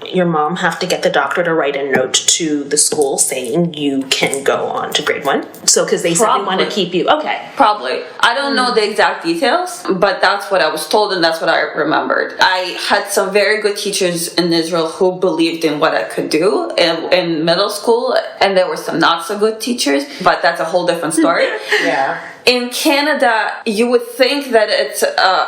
your mom have to get the doctor to write a note to the school saying you can go on to grade 1? So, because they said they want to Probably. keep you. Okay. probably. I don't know the exact details, but that's what I was told and that's what I remembered. I had some very good teachers in Israel who believed in what I could do in middle school, and there were some not so good teachers, but that's a whole different story. Yeah. In Canada, you would think that it's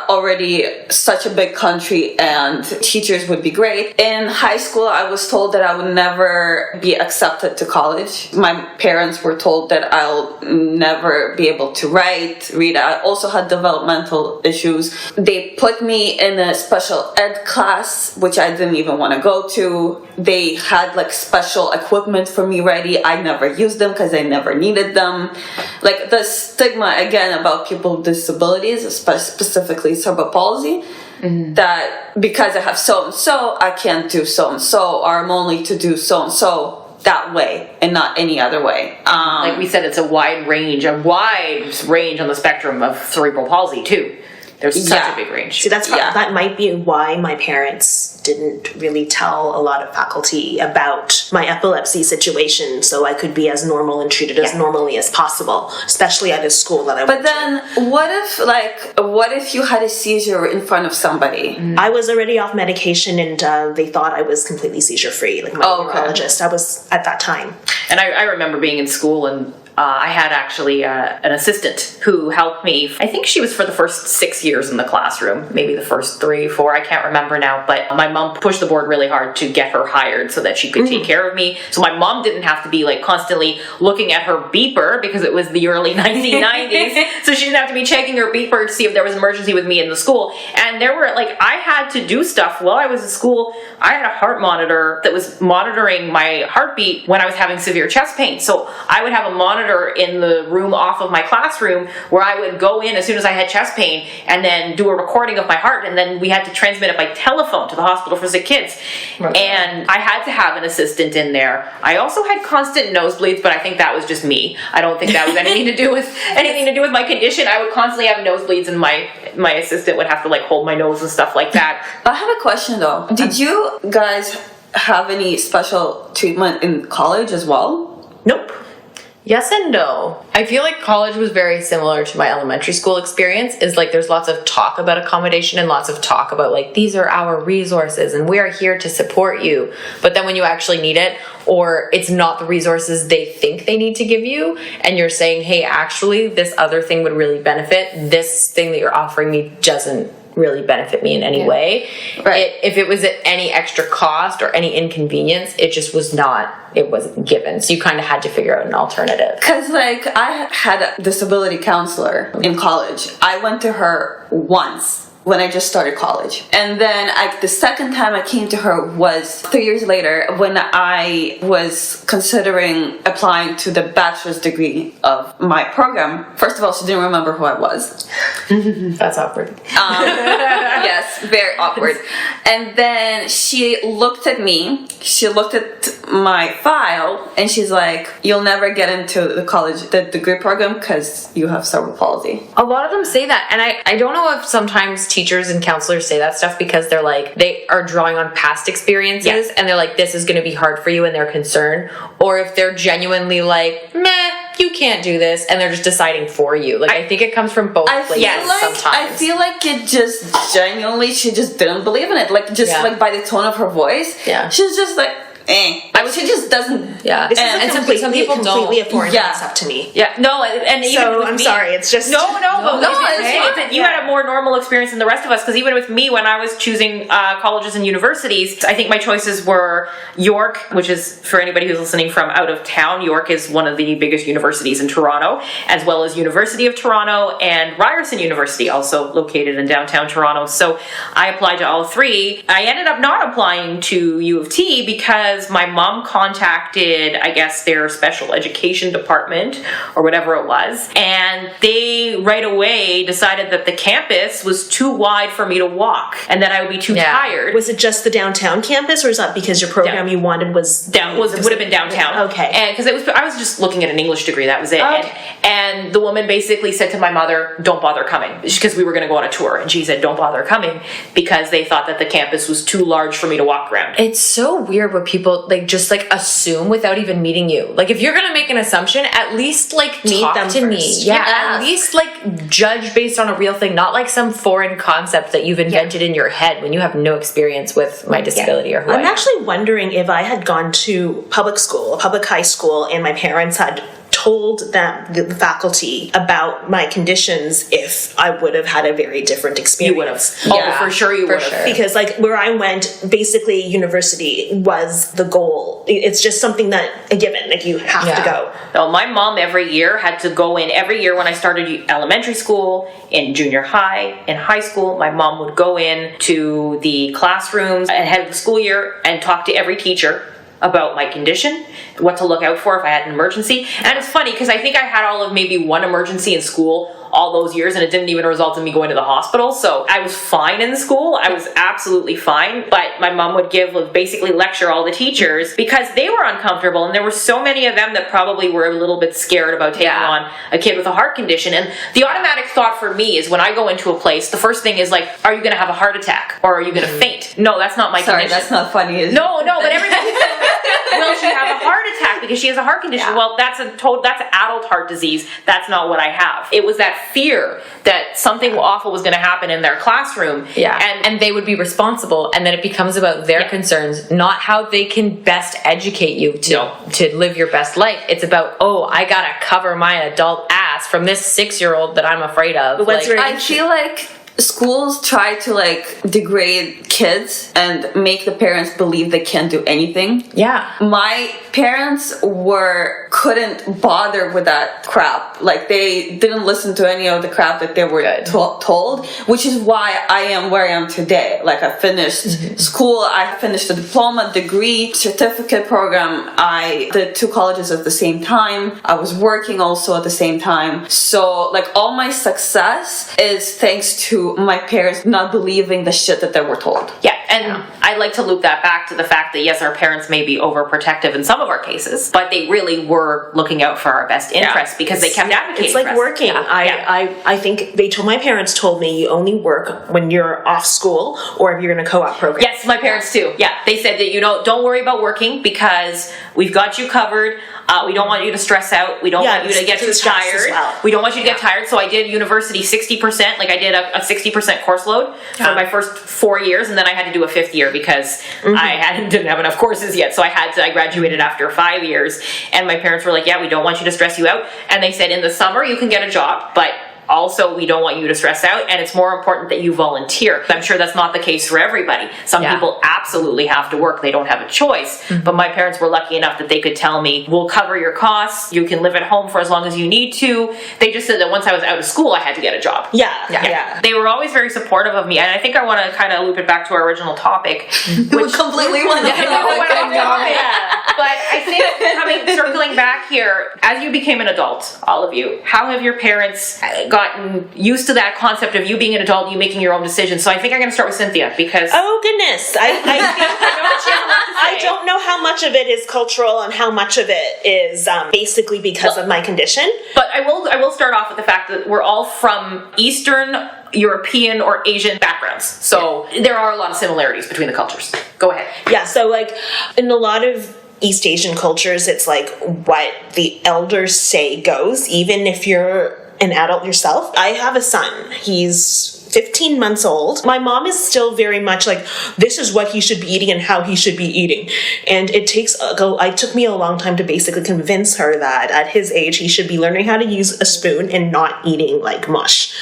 already such a big country and teachers would be great. In high school, I was told that I would never be accepted to college. My parents were told that I'll never be able to read. I also had developmental issues. They put me in a special ed class, which I didn't even want to go to. They had like special equipment for me ready. I never used them because I never needed them. Like the stigma again about people with disabilities, specifically cerebral palsy, that because I have so and so, I can't do so and so, or I'm only to do so and so that way and not any other way. Like we said, it's a wide range on the spectrum of cerebral palsy too. There's such a big range. See, that might be why my parents didn't really tell a lot of faculty about my epilepsy situation, so I could be as normal and treated as normally as possible, especially at a school that I went But then, what if you had a seizure in front of somebody? I was already off medication, and they thought I was completely seizure-free, like my neurologist. I was at that time. And I remember being in school and I had actually an assistant who helped me. I think she was for the first 6 years in the classroom, maybe the first 3, 4, I can't remember now. But my mom pushed the board really hard to get her hired so that she could take care of me. So my mom didn't have to be like constantly looking at her beeper because it was the early 1990s. So she didn't have to be checking her beeper to see if there was an emergency with me in the school. And there were I had to do stuff while I was in school. I had a heart monitor that was monitoring my heartbeat when I was having severe chest pain. So I would have a monitor in the room off of my classroom where I would go in as soon as I had chest pain and then do a recording of my heart, and then we had to transmit it by telephone to the hospital for sick kids. Right. And I had to have an assistant in there. I also had constant nosebleeds, but I think that was just me. I don't think that was anything to do with my condition. I would constantly have nosebleeds, and my assistant would have to hold my nose and stuff like that. I have a question though. Did you guys have any special treatment in college as well? Nope. Yes and no. I feel like college was very similar to my elementary school experience. Is there's lots of talk about accommodation and lots of talk about these are our resources and we are here to support you. But then when you actually need it, or it's not the resources they think they need to give you, and you're saying, hey, actually this other thing would really benefit, this thing that you're offering me doesn't really benefit me in any way. Right. If it was at any extra cost or any inconvenience, it just wasn't given. So you kind of had to figure out an alternative. Because I had a disability counselor in college. I went to her once when I just started college. And then the second time I came to her was 3 years later when I was considering applying to the bachelor's degree of my program. First of all, she didn't remember who I was. That's awkward. Yes, very awkward. And then she looked at me, she looked at my file, and she's like, you'll never get into the degree program because you have cerebral palsy. A lot of them say that, and I don't know if sometimes teachers and counselors say that stuff because they are drawing on past experiences, and they're this is going to be hard for you and they're concerned, or if they're genuinely meh, you can't do this, and they're just deciding for you. I think it comes from both places sometimes. I feel like it just genuinely, she just didn't believe in it. By the tone of her voice. Yeah. She's just she just doesn't. Yeah. This is some people completely don't. a foreign concept to me. Yeah. No, and even so I'm sorry. It's just you had a more normal experience than the rest of us, because even with me, when I was choosing colleges and universities, I think my choices were York, which is, for anybody who's listening from out of town, York is one of the biggest universities in Toronto, as well as University of Toronto and Ryerson University, also located in downtown Toronto. So I applied to all three. I ended up not applying to U of T because because my mom contacted, I guess, their special education department or whatever it was, and they right away decided that the campus was too wide for me to walk and that I would be too tired. Was it just the downtown campus, or is that because your program you wanted was would have been downtown? Okay. And because I was just looking at an English degree, that was it. And the woman basically said to my mother, "Don't bother coming," because we were going to go on a tour, and she said, "Don't bother coming," because they thought that the campus was too large for me to walk around. It's so weird what people just assume without even meeting you. Like, if you're gonna make an assumption, at least Meet talk them to first. me. Yeah, at least judge based on a real thing, not like some foreign concept that you've invented in your head when you have no experience with my disability or who I I'm am. actually wondering if I had gone to public school, a public high school, and my parents had told them, the faculty, about my conditions, if I would have had a very different experience. You would have. Oh, for sure you would have. sure. Because where I went, basically university was the goal. It's just something that a given, you have to go. No, my mom every year had to go in. Every year when I started elementary school, in junior high, in high school, my mom would go in to the classrooms ahead of the school year and talk to every teacher about my condition, what to look out for if I had an emergency. And it's funny because I think I had all of maybe one emergency in school all those years, and it didn't even result in me going to the hospital. So I was fine in school. I was absolutely fine. But my mom would basically lecture all the teachers because they were uncomfortable, and there were so many of them that probably were a little bit scared about taking on a kid with a heart condition. And the automatic thought for me is when I go into a place, the first thing is are you going to have a heart attack or are you going to faint? No, that's not my condition. That's not funny, is it? No, but everybody will she have a heart attack because she has a heart condition? Yeah. Well, that's adult heart disease. That's not what I have. It was that fear that something awful was going to happen in their classroom. Yeah, and they would be responsible, and then it becomes about their concerns, not how they can best educate you to live your best life. It's about, I gotta cover my adult ass from this 6-year-old that I'm afraid of. I feel like schools try to degrade kids and make the parents believe they can't do anything. Yeah. My parents couldn't bother with that crap. They didn't listen to any of the crap that they were told, which is why I am where I am today. I finished school, I finished a diploma, degree, certificate program. I did 2 colleges at the same time. I was working also at the same time. So all my success is thanks to my parents not believing the shit that they were told. Yeah, and I'd like to loop that back to the fact that yes, our parents may be overprotective in some of our cases, but they really were looking out for our best interests because they kept advocating for us. It's working. I think my parents told me you only work when you're off school or if you're in a co-op program. Yes, my parents too. Yeah, they said that don't worry about working because we've got you covered. We don't want you to stress out. We don't want you to get too tired. Well. We don't want you to get tired. So I did university 60%. I did a 60% course load for my first 4 years, and then I had to do a 5th year because I didn't have enough courses yet. So I graduated after 5 years, and my parents were like, "Yeah, we don't want you to stress you out." And they said, "In the summer you can get a job, but also we don't want you to stress out, and it's more important that you volunteer." I'm sure that's not the case for everybody. Some people absolutely have to work. They don't have a choice. But my parents were lucky enough that they could tell me, "We'll cover your costs. You can live at home for as long as you need to." They just said that once I was out of school, I had to get a job. Yeah. They were always very supportive of me, and I think I want to kind of loop it back to our original topic, which completely went But I think, circling back here, as you became an adult, all of you, how have your parents gotten used to that concept of you being an adult, you making your own decisions? So I think I'm going to start with Cynthia because... Oh, goodness. I don't know how much of it is cultural and how much of it is basically because of my condition. But I will start off with the fact that we're all from Eastern European or Asian backgrounds. So there are a lot of similarities between the cultures. Go ahead. Yeah, so in a lot of East Asian cultures, it's what the elders say goes, even if you're an adult yourself. I have a son. He's 15 months old. My mom is still very much this is what he should be eating and how he should be eating. And it took me a long time to basically convince her that at his age, he should be learning how to use a spoon and not eating mush.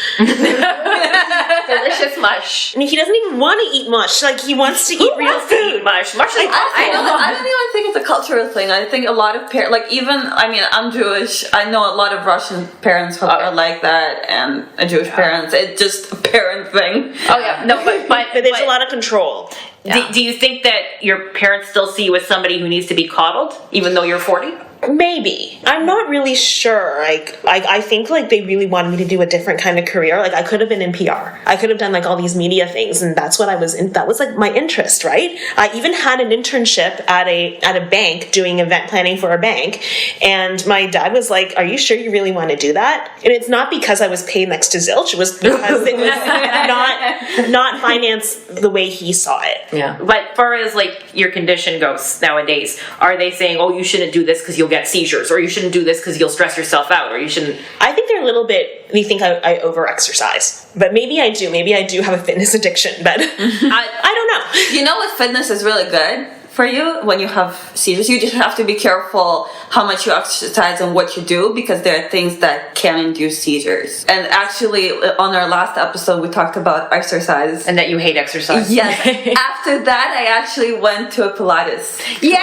Delicious mush. I mean, he doesn't even want to eat mush. He wants to eat real food. Mush. Mush is I don't even think it's a cultural thing. I think a lot of parents, I'm Jewish. I know a lot of Russian parents are like that, and Jewish parents. It's just a parent thing. Oh yeah, no, but there's a lot of control. Yeah. Do you think that your parents still see you as somebody who needs to be coddled, even though you're 40? Maybe. I'm not really sure. I think like they really wanted me to do a different kind of career. Like I could have been in PR. I could have done like all these media things, and that's what I was in. That was like my interest, right? I even had an internship at a bank doing event planning for a bank, and my dad was like, "Are you sure you really want to do that?" And it's not because I was paid next to zilch. It was because it was not financed the way he saw it. Yeah. But as far as like your condition goes nowadays, are they saying, "Oh, you shouldn't do this because you'll get seizures," or "You shouldn't do this because you'll stress yourself out," or "You shouldn't"? I think they're a little bit. They think I over-exercise, but maybe I do. Maybe I do have a fitness addiction, but I don't know. You know what fitness is really good for you when you have seizures? You just have to be careful how much you exercise and what you do, because there are things that can induce seizures. And actually, on our last episode, we talked about exercise. And that you hate exercise. Yes. After that, I actually went to a Pilates. Yay!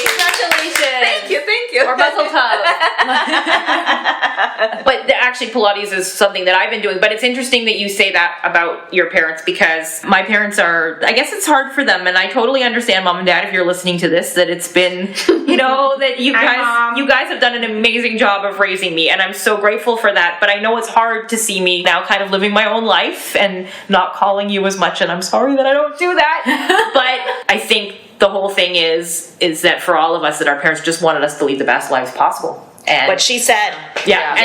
Congratulations! Thank you. Or muzzle tub. But actually, Pilates is something that I've been doing. But it's interesting that you say that about your parents, because my parents are, I guess it's hard for them. And I totally understand, Mom and Dad, if you're listening to this, that it's been, you know, that you guys have done an amazing job of raising me. And I'm so grateful for that. But I know it's hard to see me now kind of living my own life and not calling you as much. And I'm sorry that I don't do that. But I think the whole thing is that for all of us, that our parents just wanted us to lead the best lives possible. And What she said. yeah.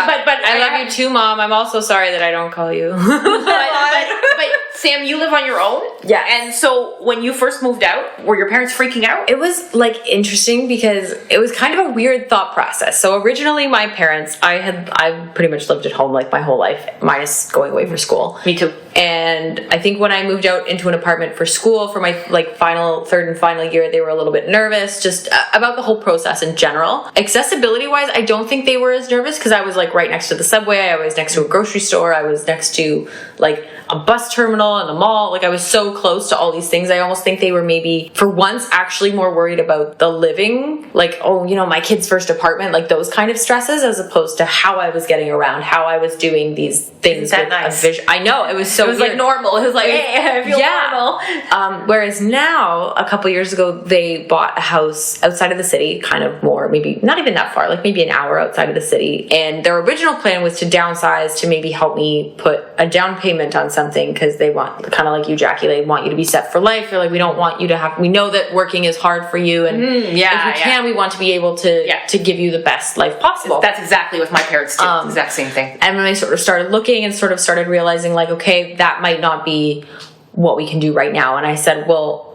But I love you too, Mom. I'm also sorry that I don't call you. but Sam, you live on your own? Yeah. And so when you first moved out, were your parents freaking out? It was like interesting because it was kind of a weird thought process. So originally my parents, I pretty much lived at home like my whole life, minus going away for school. Me too. And I think when I moved out into an apartment for school for my third and final year, they were a little bit nervous just about the whole process in general. Accessibility wise, I don't think they were as nervous because I was like right next to the subway. I was next to a grocery store. I was next to like a bus terminal and a mall. Like I was so close to all these things. I almost think they were maybe for once actually more worried about the living, like, oh, you know, my kid's first apartment, like those kind of stresses, as opposed to how I was getting around, how I was doing these things. Isn't that with nice? I know, it was so It was weird. like normal. It was like, hey, I feel normal. Whereas now, a couple years ago, they bought a house outside of the city, kind of more, maybe not even that far, like maybe an hour outside of the city. And their original plan was to downsize to maybe help me put a down payment on something, because they want, kind of like you, Jackie, they want you to be set for life. They're like, we don't want you to have, we know that working is hard for you. And if we can, we want to be able to give you the best life possible. That's exactly what my parents did. Exact same thing. And when I sort of started looking and sort of started realizing like, okay, that might not be what we can do right now. And I said, well,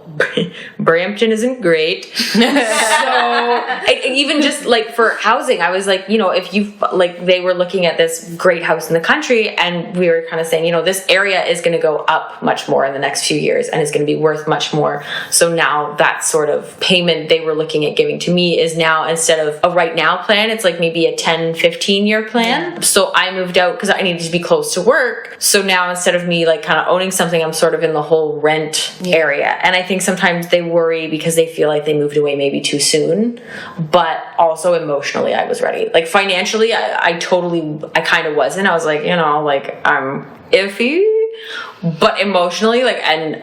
Brampton isn't great. Even just like for housing, I was like, you know, if you like, they were looking at this great house in the country, and we were kind of saying, you know, this area is going to go up much more in the next few years and it's going to be worth much more. So now that sort of payment they were looking at giving to me is now, instead of a right now plan, it's like maybe a 10-15 year plan. Yeah. So I moved out because I needed to be close to work. So now instead of me like kind of owning something, I'm sort of in the whole rent area. And I think sometimes they worry because they feel like they moved away maybe too soon, but also emotionally I was ready. Like financially, I kind of wasn't. I was like, you know, like I'm iffy, but emotionally, like, and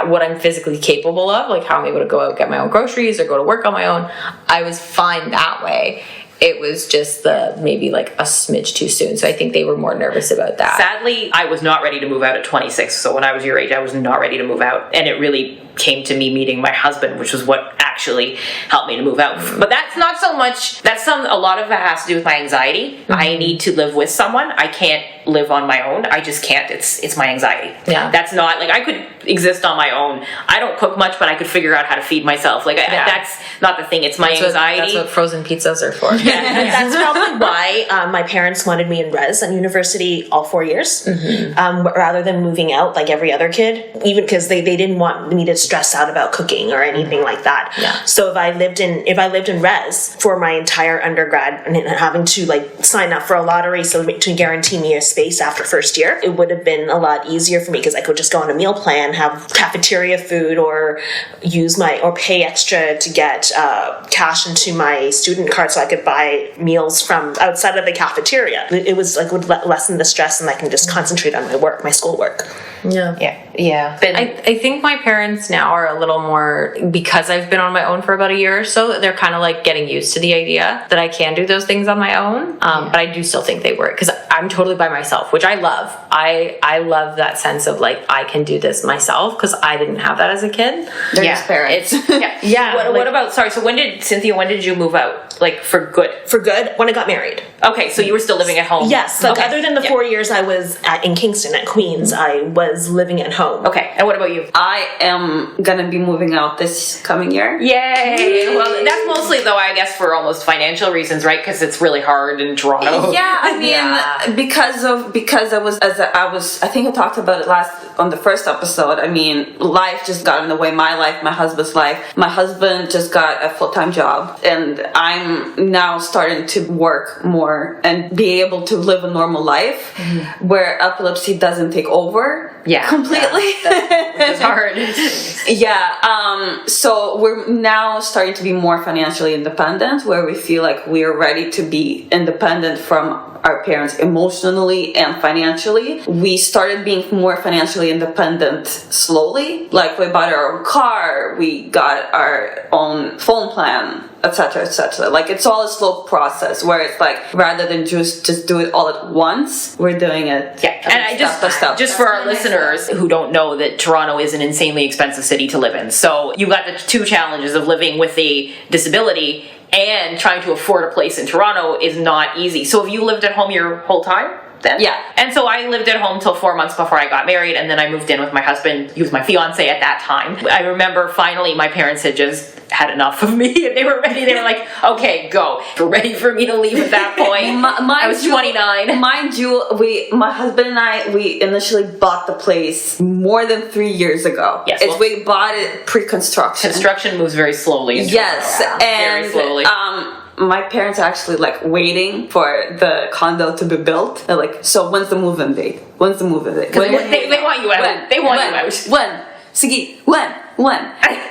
what I'm physically capable of, like how I'm able to go out, get my own groceries or go to work on my own, I was fine that way. It was just maybe like a smidge too soon. So I think they were more nervous about that. Sadly, I was not ready to move out at 26. So when I was your age, I was not ready to move out. And it really came to me meeting my husband, which was what actually helped me to move out. But that's not so much, a lot of that has to do with my anxiety. Mm-hmm. I need to live with someone. I can't live on my own. I just can't. It's my anxiety. Yeah. That's not, like, I could exist on my own. I don't cook much, but I could figure out how to feed myself. Like, that's not the thing. It's my anxiety. That's what frozen pizzas are for. That's probably why my parents wanted me in res and university all 4 years, rather than moving out like every other kid, even because they didn't want me to stress out about cooking or anything like that. Yeah. So if I lived in res for my entire undergrad and having to like sign up for a lottery to guarantee me a space after first year, it would have been a lot easier for me because I could just go on a meal plan, have cafeteria food, or pay extra to get cash into my student card so I could buy meals from outside of the cafeteria. It was like would lessen the stress, and I can just concentrate on my work, my schoolwork. Yeah. I think my parents now are a little more, because I've been on my own for about a year or so, they're kind of like getting used to the idea that I can do those things on my own. But I do still think they work because I'm totally by myself, which I love. I love that sense of like, I can do this myself because I didn't have that as a kid. They're just parents. What about, sorry, so when did you move out? Like for good? For good, when I got married. Okay, so you were still living at home? Yes, like other than the 4 years I was in Kingston at Queens, I was living at home. Okay, and what about you? I am gonna be moving out this coming year. Yay! Well, that's mostly though, I guess, for almost financial reasons, right? Because it's really hard in Toronto. Yeah, I mean, because I think I talked about it on the first episode. I mean, life just got in the way. My life, my husband's life. My husband just got a full-time job, and I'm now starting to work more and be able to live a normal life where epilepsy doesn't take over completely. It's hard. So we're now starting to be more financially independent, where we feel like we are ready to be independent from our parents emotionally and financially. We started being more financially independent slowly. Like we bought our own car, we got our own phone plan, etc., etc. Like it's all a slow process where it's like rather than just do it all at once, we're doing it just for our listeners who don't know that Toronto is an insanely expensive city to live in. So you got the two challenges of living with a disability and trying to afford a place in Toronto is not easy. So have you lived at home your whole time then? Yeah. And so I lived at home till 4 months before I got married, and then I moved in with my husband. He was my fiance at that time. I remember finally my parents had just had enough of me and they were ready. They were like, okay, go. You're ready for me to leave at that point. I was 29. Mind you, my husband and I, we initially bought the place more than 3 years ago. Yes. We bought it pre-construction. Construction moves very slowly. Yes. And very slowly. My parents are actually like waiting for the condo to be built. They're like, so when's the move-in date? When's the move-in date? They want you out. They want you out. When? Sigi, when?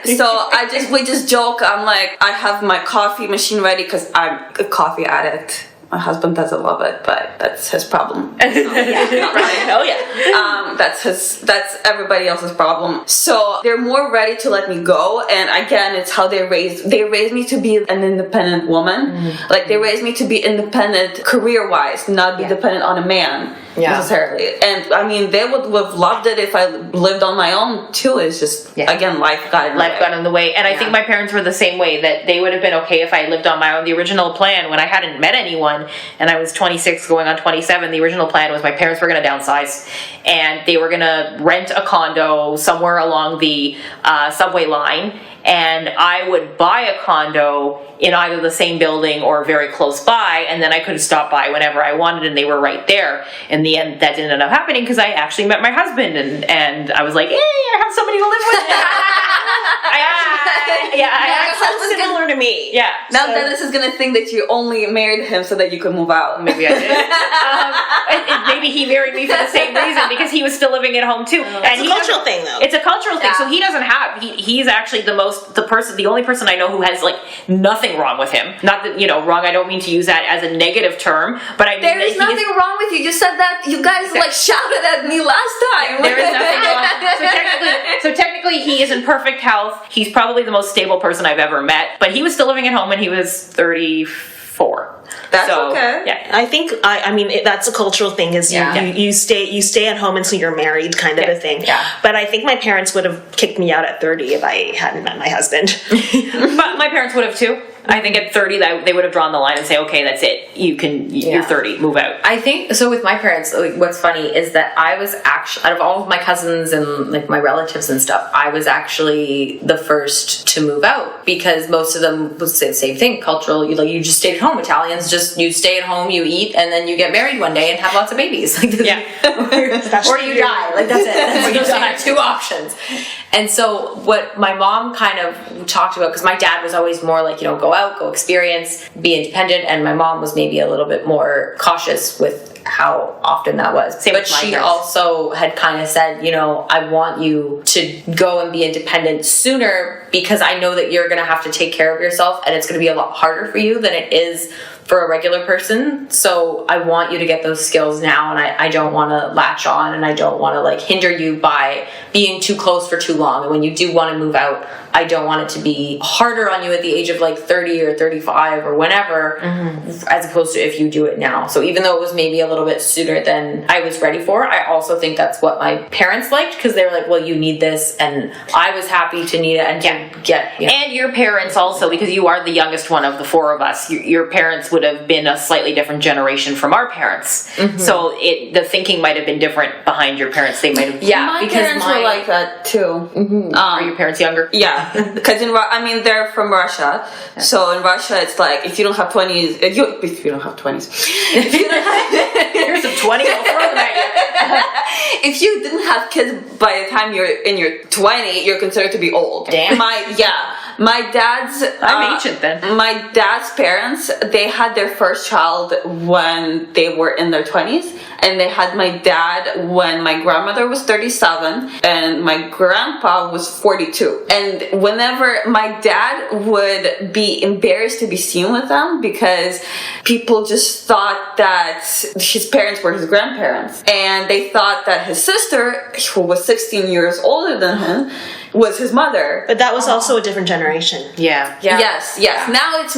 So we just joke. I'm like, I have my coffee machine ready because I'm a coffee addict. My husband doesn't love it, but that's his problem. Not mine. Oh yeah. That's everybody else's problem. So they're more ready to let me go, and again, it's how they raised me to be an independent woman. Like they raised me to be independent career-wise, not be dependent on a man necessarily. And I mean, they would have loved it if I lived on my own too. It's just again, life got in the way. And I think my parents were the same way, that they would have been okay if I lived on my own. The original plan, when I hadn't met anyone and I was 26 going on 27, the original plan was my parents were going to downsize and they were going to rent a condo somewhere along the subway line, and I would buy a condo in either the same building or very close by, and then I could stop by whenever I wanted, and they were right there. In the end, that didn't end up happening because I actually met my husband, and I was like, hey, I have somebody to live with. Sounds similar to me. Yeah. Now Dennis is gonna think that you only married him so that you could move out. Maybe I did. Maybe he married me for the same reason, because he was still living at home too. It's a cultural thing, though. It's a cultural thing. So he doesn't have. He's actually the only person I know who has like nothing wrong with him. Not that wrong. I don't mean to use that as a negative term, but I mean there is nothing wrong with you. You said that you guys like shouted at me last time. There is nothing wrong. So technically, he is in perfect health. He's probably the most stable person I've ever met. But he was still living at home when he was 34. That's okay. Yeah. I think I mean that's a cultural thing. Is you stay at home until you're married, kind of a thing. Yeah. But I think my parents would have kicked me out at 30 if I hadn't met my husband. But my parents would have too. I think at 30 they would have drawn the line and say, okay, that's it. You're 30, move out. I think so. With my parents, like, what's funny is that I was actually, out of all of my cousins and like my relatives and stuff, I was actually the first to move out, because most of them would say the same thing. Cultural, you just stayed at home. Italians just, you stay at home, you eat, and then you get married one day and have lots of babies. Like, or you die. Like that's it. Those are your two options. And so what my mom kind of talked about, because my dad was always more like, go out, go experience, be independent, and my mom was maybe a little bit more cautious with how often that was. Same but with my she parents. also had kind of said, you know, I want you to go and be independent sooner because I know that you're going to have to take care of yourself and it's going to be a lot harder for you than it is for a regular person. So I want you to get those skills now, and I don't want to latch on, and I don't want to like hinder you by being too close for too long. And when you do want to move out, I don't want it to be harder on you at the age of like 30 or 35 or whenever, as opposed to if you do it now. So even though it was maybe a little bit sooner than I was ready for, I also think that's what my parents liked, because they were like, well, you need this, and I was happy to need it and to get, you know. And your parents also, because you are the youngest one of the four of us, your parents would have been a slightly different generation from our parents. So the thinking might have been different behind your parents. They might have... Yeah, My because parents were like that too. Are your parents younger? Yeah, because they're from Russia. So in Russia, it's like if you don't have 20s, if you don't have 20s, if you don't have, Here's some 20, I'll throw them at you. if you didn't have kids by the time you're in your 20, you're considered to be old. Damn. My dad's... I'm ancient then. My dad's parents, they had their first child when they were in their 20s. And they had my dad when my grandmother was 37 and my grandpa was 42. And whenever my dad would be embarrassed to be seen with them because people just thought that his parents were his grandparents. And they thought that his sister, who was 16 years older than him, was his mother. But that was also a different generation. Yeah. Yes. Now it's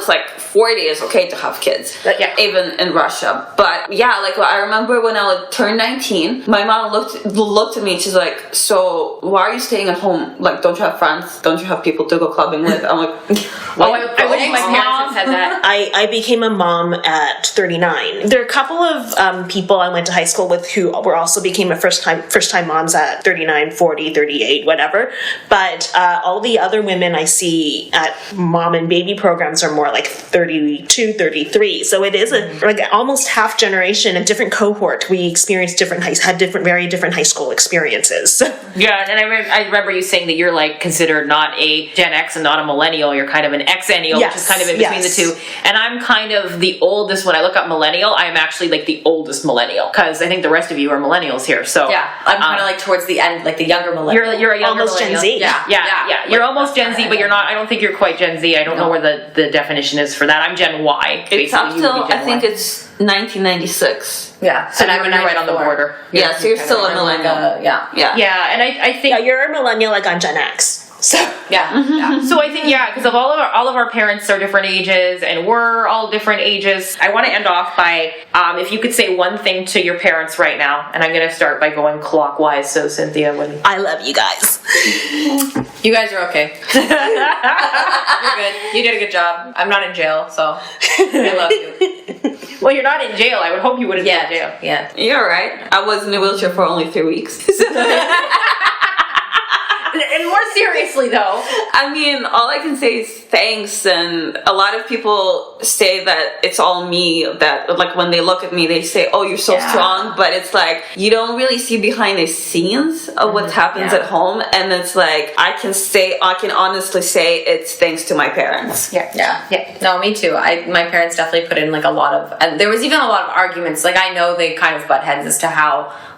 like 40 is okay to have kids. Yeah. Even in Russia. But yeah, like I remember when I would turn 19, my mom looked at me and she's like, so why are you staying at home? Like, don't you have friends? Don't you have people to go clubbing with? I'm like, I wish my parents had said that. I became a mom at 39. There are a couple of people I went to high school with who were also became a first time moms at 39, 40, 38, whatever. But all the other women I see at mom and baby programs are more like 32, 33. So it is like almost half generation, a different cohort. We experienced very different high school experiences. Yeah, and I remember you saying that you're like considered not a Gen X and not a millennial. You're kind of an Xennial, which is kind of in between the two. And I'm kind of the oldest. When I look up millennial, I'm actually like the oldest millennial, because I think the rest of you are millennials here. So Yeah, I'm kind of like towards the end, like the younger millennial. You're a younger Almost Gen millennial. Z. Yeah. You're almost Gen Z, but you're not. I don't think you're quite Gen Z. I don't know where the definition is for that. I'm Gen Y. it's up Basically, till, you would be Gen I think Y. it's 1996. Yeah, So and I'm you're right on the 94. border. Yeah, so you're still a millennial. Yeah. Yeah, and I think Yeah, you're a millennial, like I'm Gen X. So Yeah. So I think, because of all of our parents are different ages, and we're all different ages. I want to end off by, if you could say one thing to your parents right now, and I'm going to start by going clockwise. So Cynthia, when I love you guys. You guys are okay. You're good. You did a good job. I'm not in jail, so I love you. well, you're not in jail. I would hope you wouldn't be in jail. Yeah. You're right. I was in a wheelchair for only 3 weeks. And more seriously, though, I mean, all I can say is thanks. And a lot of people say that it's all me, that like when they look at me, they say, oh, you're so strong. But it's like, you don't really see behind the scenes of what happens at home. And it's like, I can honestly say it's thanks to my parents. Yeah. No, me too. My parents definitely put in like a lot of, and there was even a lot of arguments. Like I know they kind of butt heads as to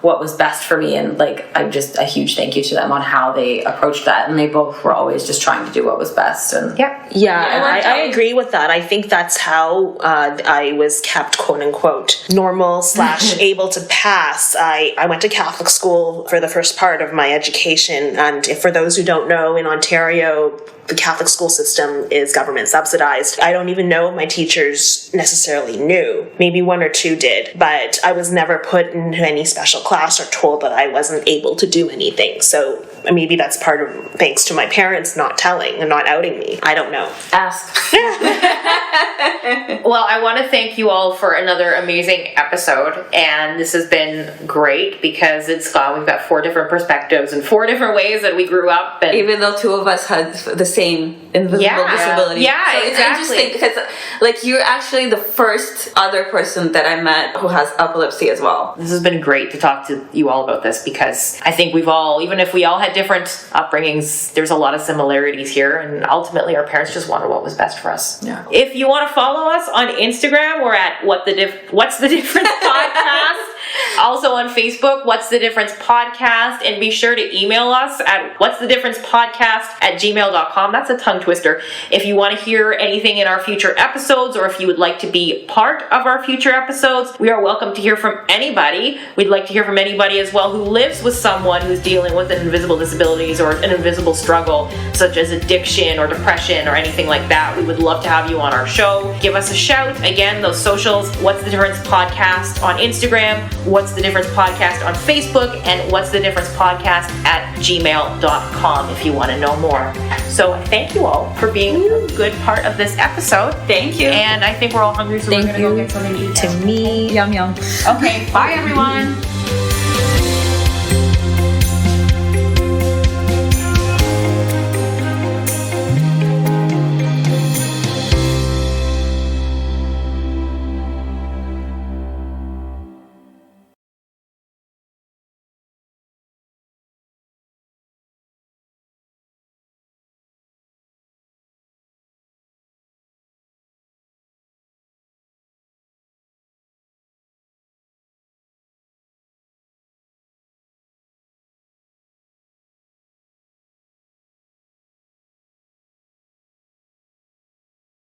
what was best for me, and like I'm just a huge thank you to them on how they approached that, and they both were always just trying to do what was best. And and I agree with that. I think that's how I was kept, quote unquote, normal / able to pass. I went to Catholic school for the first part of my education, and for those who don't know, in Ontario, the Catholic school system is government subsidized. I don't even know if my teachers necessarily knew. Maybe one or two did, but I was never put into any special class or told that I wasn't able to do anything. So maybe that's part of thanks to my parents not telling and not outing me. I don't know. Ask. well, I want to thank you all for another amazing episode, and this has been great because we've got 4 different perspectives and 4 different ways that we grew up. And even though 2 of us had the same invisible disability. Yeah, so it's interesting because like you're actually the first other person that I met who has epilepsy as well. This has been great to talk to you all about this, because I think even if we all had different upbringings, there's a lot of similarities here, and ultimately our parents just wanted what was best for us. Yeah. If you you want to follow us on Instagram, we're at What's the Difference Podcast. Also on Facebook, What's the Difference Podcast, and be sure to email us at what'sthedifferencepodcast@gmail.com. That's a tongue twister. If you want to hear anything in our future episodes, or if you would like to be part of our future episodes, we are welcome to hear from anybody. We'd like to hear from anybody as well who lives with someone who's dealing with an invisible disabilities or an invisible struggle, such as addiction or depression or anything like that. We would love to have you on our show. Give us a shout. Again, those socials, What's the Difference Podcast on Instagram, What's the Difference Podcast on Facebook, and What's the Difference Podcast @gmail.com if you want to know more. So thank you all for being a good part of this episode. Thank you. And I think we're all hungry, so we're going to go get something to eat. To me, Yum, yum. Okay, bye everyone.